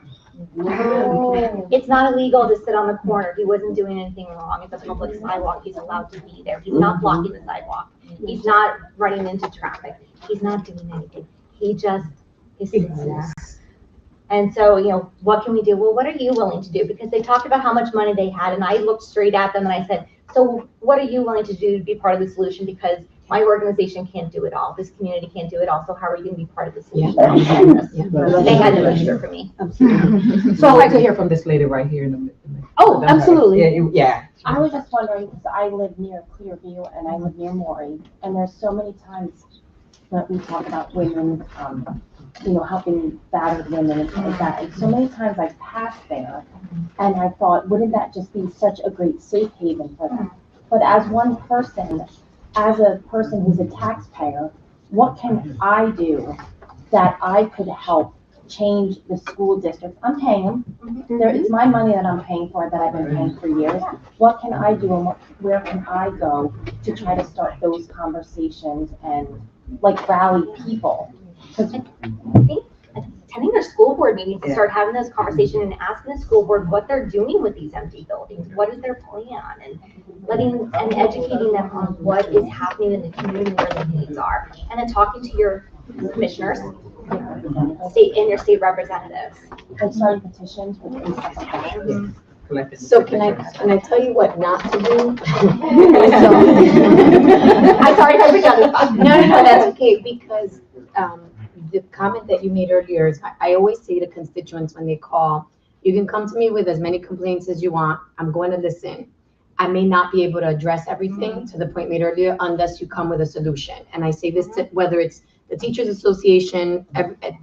It's not illegal to sit on the corner. He wasn't doing anything wrong. It's a public sidewalk. He's allowed to be there. He's not blocking the sidewalk. He's not running into traffic. He's not doing anything. He just is sitting there. And so, what can we do? Well, what are you willing to do? Because they talked about how much money they had, and I looked straight at them and I said, so what are you willing to do to be part of the solution? Because my organization can't do it all. This community can't do it all. So how are you going to be part of the solution? They had to register for me. So I'd like to hear from this lady right here in the Oh, absolutely. Yeah. I was just wondering, because I live near Clearview and I live near Maury, and there's so many times that we talk about women, helping battered women and things like that. And so many times I passed there and I thought, wouldn't that just be such a great safe haven for them? But as one person, as a person who's a taxpayer, what can I do that I could help change the school districts. I'm paying them. It's my money that I'm paying for, that I've been paying for years. What can I do and where can I go to try to start those conversations and like rally people? I think attending their school board meetings to start having those conversations and asking the school board what they're doing with these empty buildings. What is their plan? And educating them on what is happening in the community where the needs are. And then talking to your commissioners, your state representatives. And starting petitions with and stuff like that. So can I tell you what not to do? I'm sorry if I forgot the spot. No, that's okay, because the comment that you made earlier is, I always say to constituents when they call, you can come to me with as many complaints as you want. I'm going to listen. I may not be able to address everything to the point made earlier unless you come with a solution. And I say this to whether it's the Teachers Association,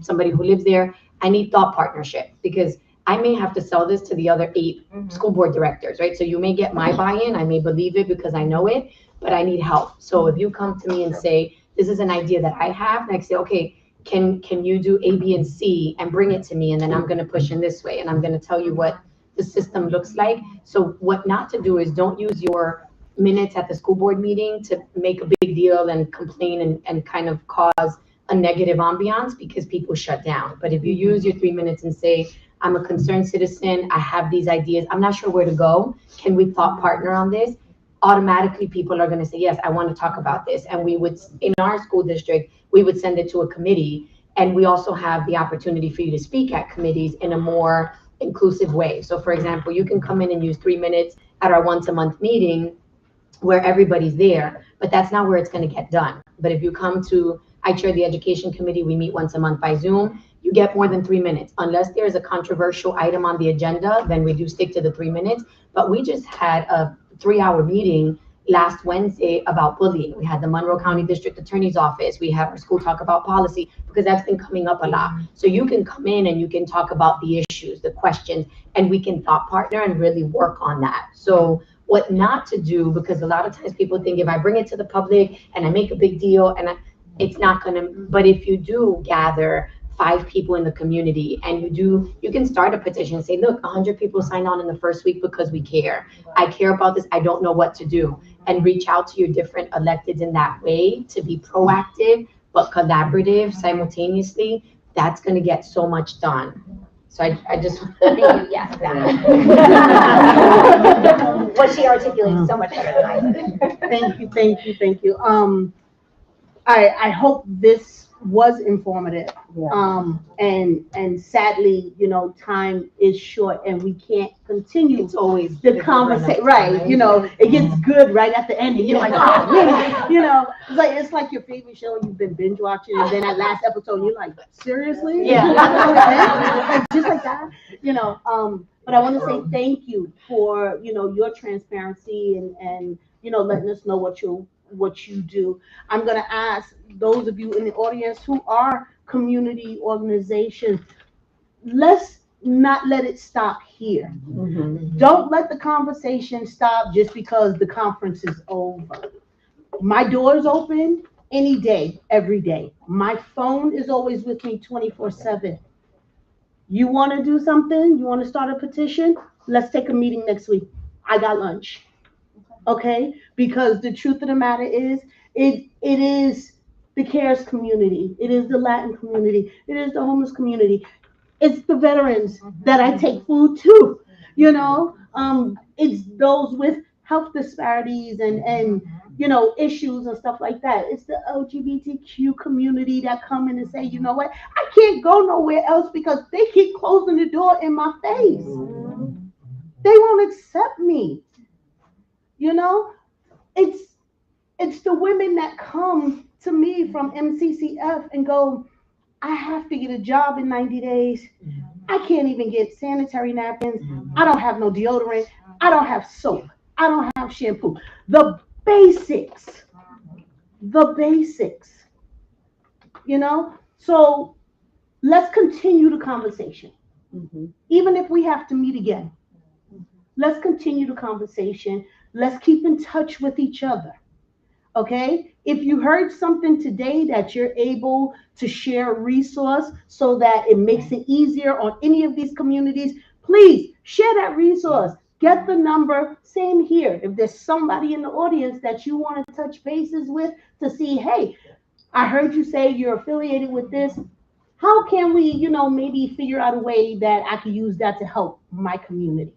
somebody who lives there, I need thought partnership, because I may have to sell this to the other 8 school board directors, right? So you may get my buy-in, I may believe it because I know it, but I need help. So if you come to me and say, this is an idea that I have, and I say, okay, can you do A, B, and C and bring it to me, and then I'm gonna push in this way, and I'm gonna tell you what the system looks like. So what not to do is don't use your minutes at the school board meeting to make a big deal and complain and kind of cause a negative ambiance, because people shut down. But if you use your 3 minutes and say, I'm a concerned citizen, I have these ideas, I'm not sure where to go, can we thought partner on this? Automatically people are going to say, yes, I want to talk about this. And we would, in our school district, we would send it to a committee. And we also have the opportunity for you to speak at committees in a more inclusive way. So for example, you can come in and use 3 minutes at our once-a-month meeting where everybody's there, but that's not where it's going to get done. But if you come to, I chair the education committee, we meet once a month by Zoom, you get more than 3 minutes. Unless there's a controversial item on the agenda, then we do stick to the 3 minutes. But we just had a 3-hour meeting last Wednesday about bullying. We had the Monroe County District Attorney's Office. We have our school talk about policy, because that's been coming up a lot. So you can come in and you can talk about the issues, the questions, and we can thought partner and really work on that. So what not to do, because a lot of times people think if I bring it to the public and I make a big deal, and it's not gonna, but if you do gather 5 people in the community and you can start a petition and say, look, 100 people signed on in the first week because we care. I care about this, I don't know what to do. And reach out to your different electeds in that way to be proactive, but collaborative simultaneously. That's gonna get so much done. So I just. Thank you, yes, that. What she articulated so much better than I did. Thank you. I hope this was informative. And sadly, time is short and we can't continue. It's always the conversation, right? It gets good right at the end and you're like, oh, man. It's like your favorite show and you've been binge watching, and then that last episode you're like, seriously? Yeah. Just like that, but I want to say thank you for, your transparency and letting us know what you do. I'm going to ask those of you in the audience who are community organizations, let's not let it stop here. Don't let the conversation stop just because the conference is over. My door is open any day, every day. My phone is always with me 24/7. You want to do something? You want to start a petition? Let's take a meeting next week. I got lunch. Okay? Because the truth of the matter is, it is the CARES community. It is the Latin community. It is the homeless community. It's the veterans that I take food to, it's those with health disparities and issues and stuff like that. It's the LGBTQ community that come in and say, you know what, I can't go nowhere else because they keep closing the door in my face. They won't accept me. It's the women that come to me from MCCF and go, I have to get a job in 90 days. I can't even get sanitary napkins. I don't have no deodorant. I don't have soap. I don't have shampoo. The basics. So let's continue the conversation. Even if we have to meet again, let's continue the conversation. Let's keep in touch with each other. Okay, if you heard something today that you're able to share a resource so that it makes it easier on any of these communities, please share that resource. Get the number. Same here. If there's somebody in the audience that you want to touch bases with to see, hey, I heard you say you're affiliated with this. How can we, maybe figure out a way that I can use that to help my community?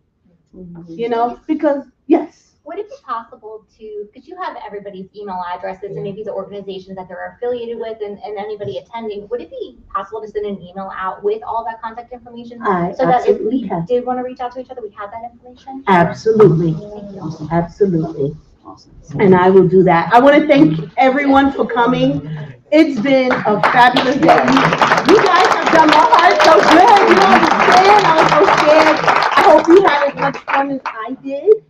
Because yes. Would it be possible to, because you have everybody's email addresses and maybe the organizations that they're affiliated with and anybody attending, would it be possible to send an email out with all that contact information? So that if we did want to reach out to each other, we have that information? Absolutely. Absolutely. And I will do that. I want to thank everyone for coming. It's been a fabulous day. You guys have done my heart so good. You understand? I was so scared. I hope you had as much fun as I did.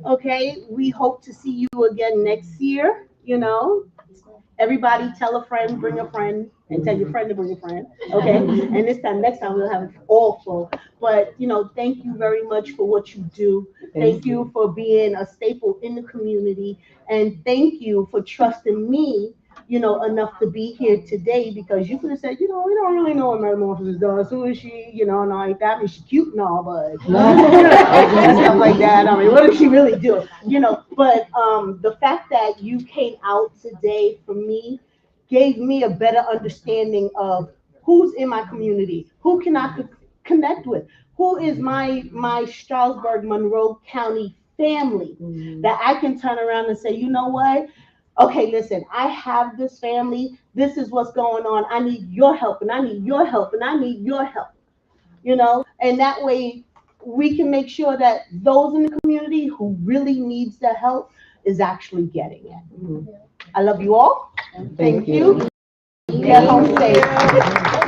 Okay, we hope to see you again next year. Everybody tell a friend, bring a friend, and tell your friend to bring a friend. Okay, and next time we'll have it all full. But thank you very much for what you do. Thank you for being a staple in the community, and thank you for trusting me, enough to be here today, because you could have said, we don't really know what metamorphosis does. Who is she? And all like that. I mean, she's cute and all, but and stuff like that. I mean, what does she really do? But the fact that you came out today for me gave me a better understanding of who's in my community, who can I connect with, who is my Stroudsburg, Monroe County family, that I can turn around and say, you know what? Okay, listen, I have this family. This is what's going on. I need your help, and I need your help, and I need your help. And that way we can make sure that those in the community who really needs the help is actually getting it. I love you all. Thank you. Get home safe.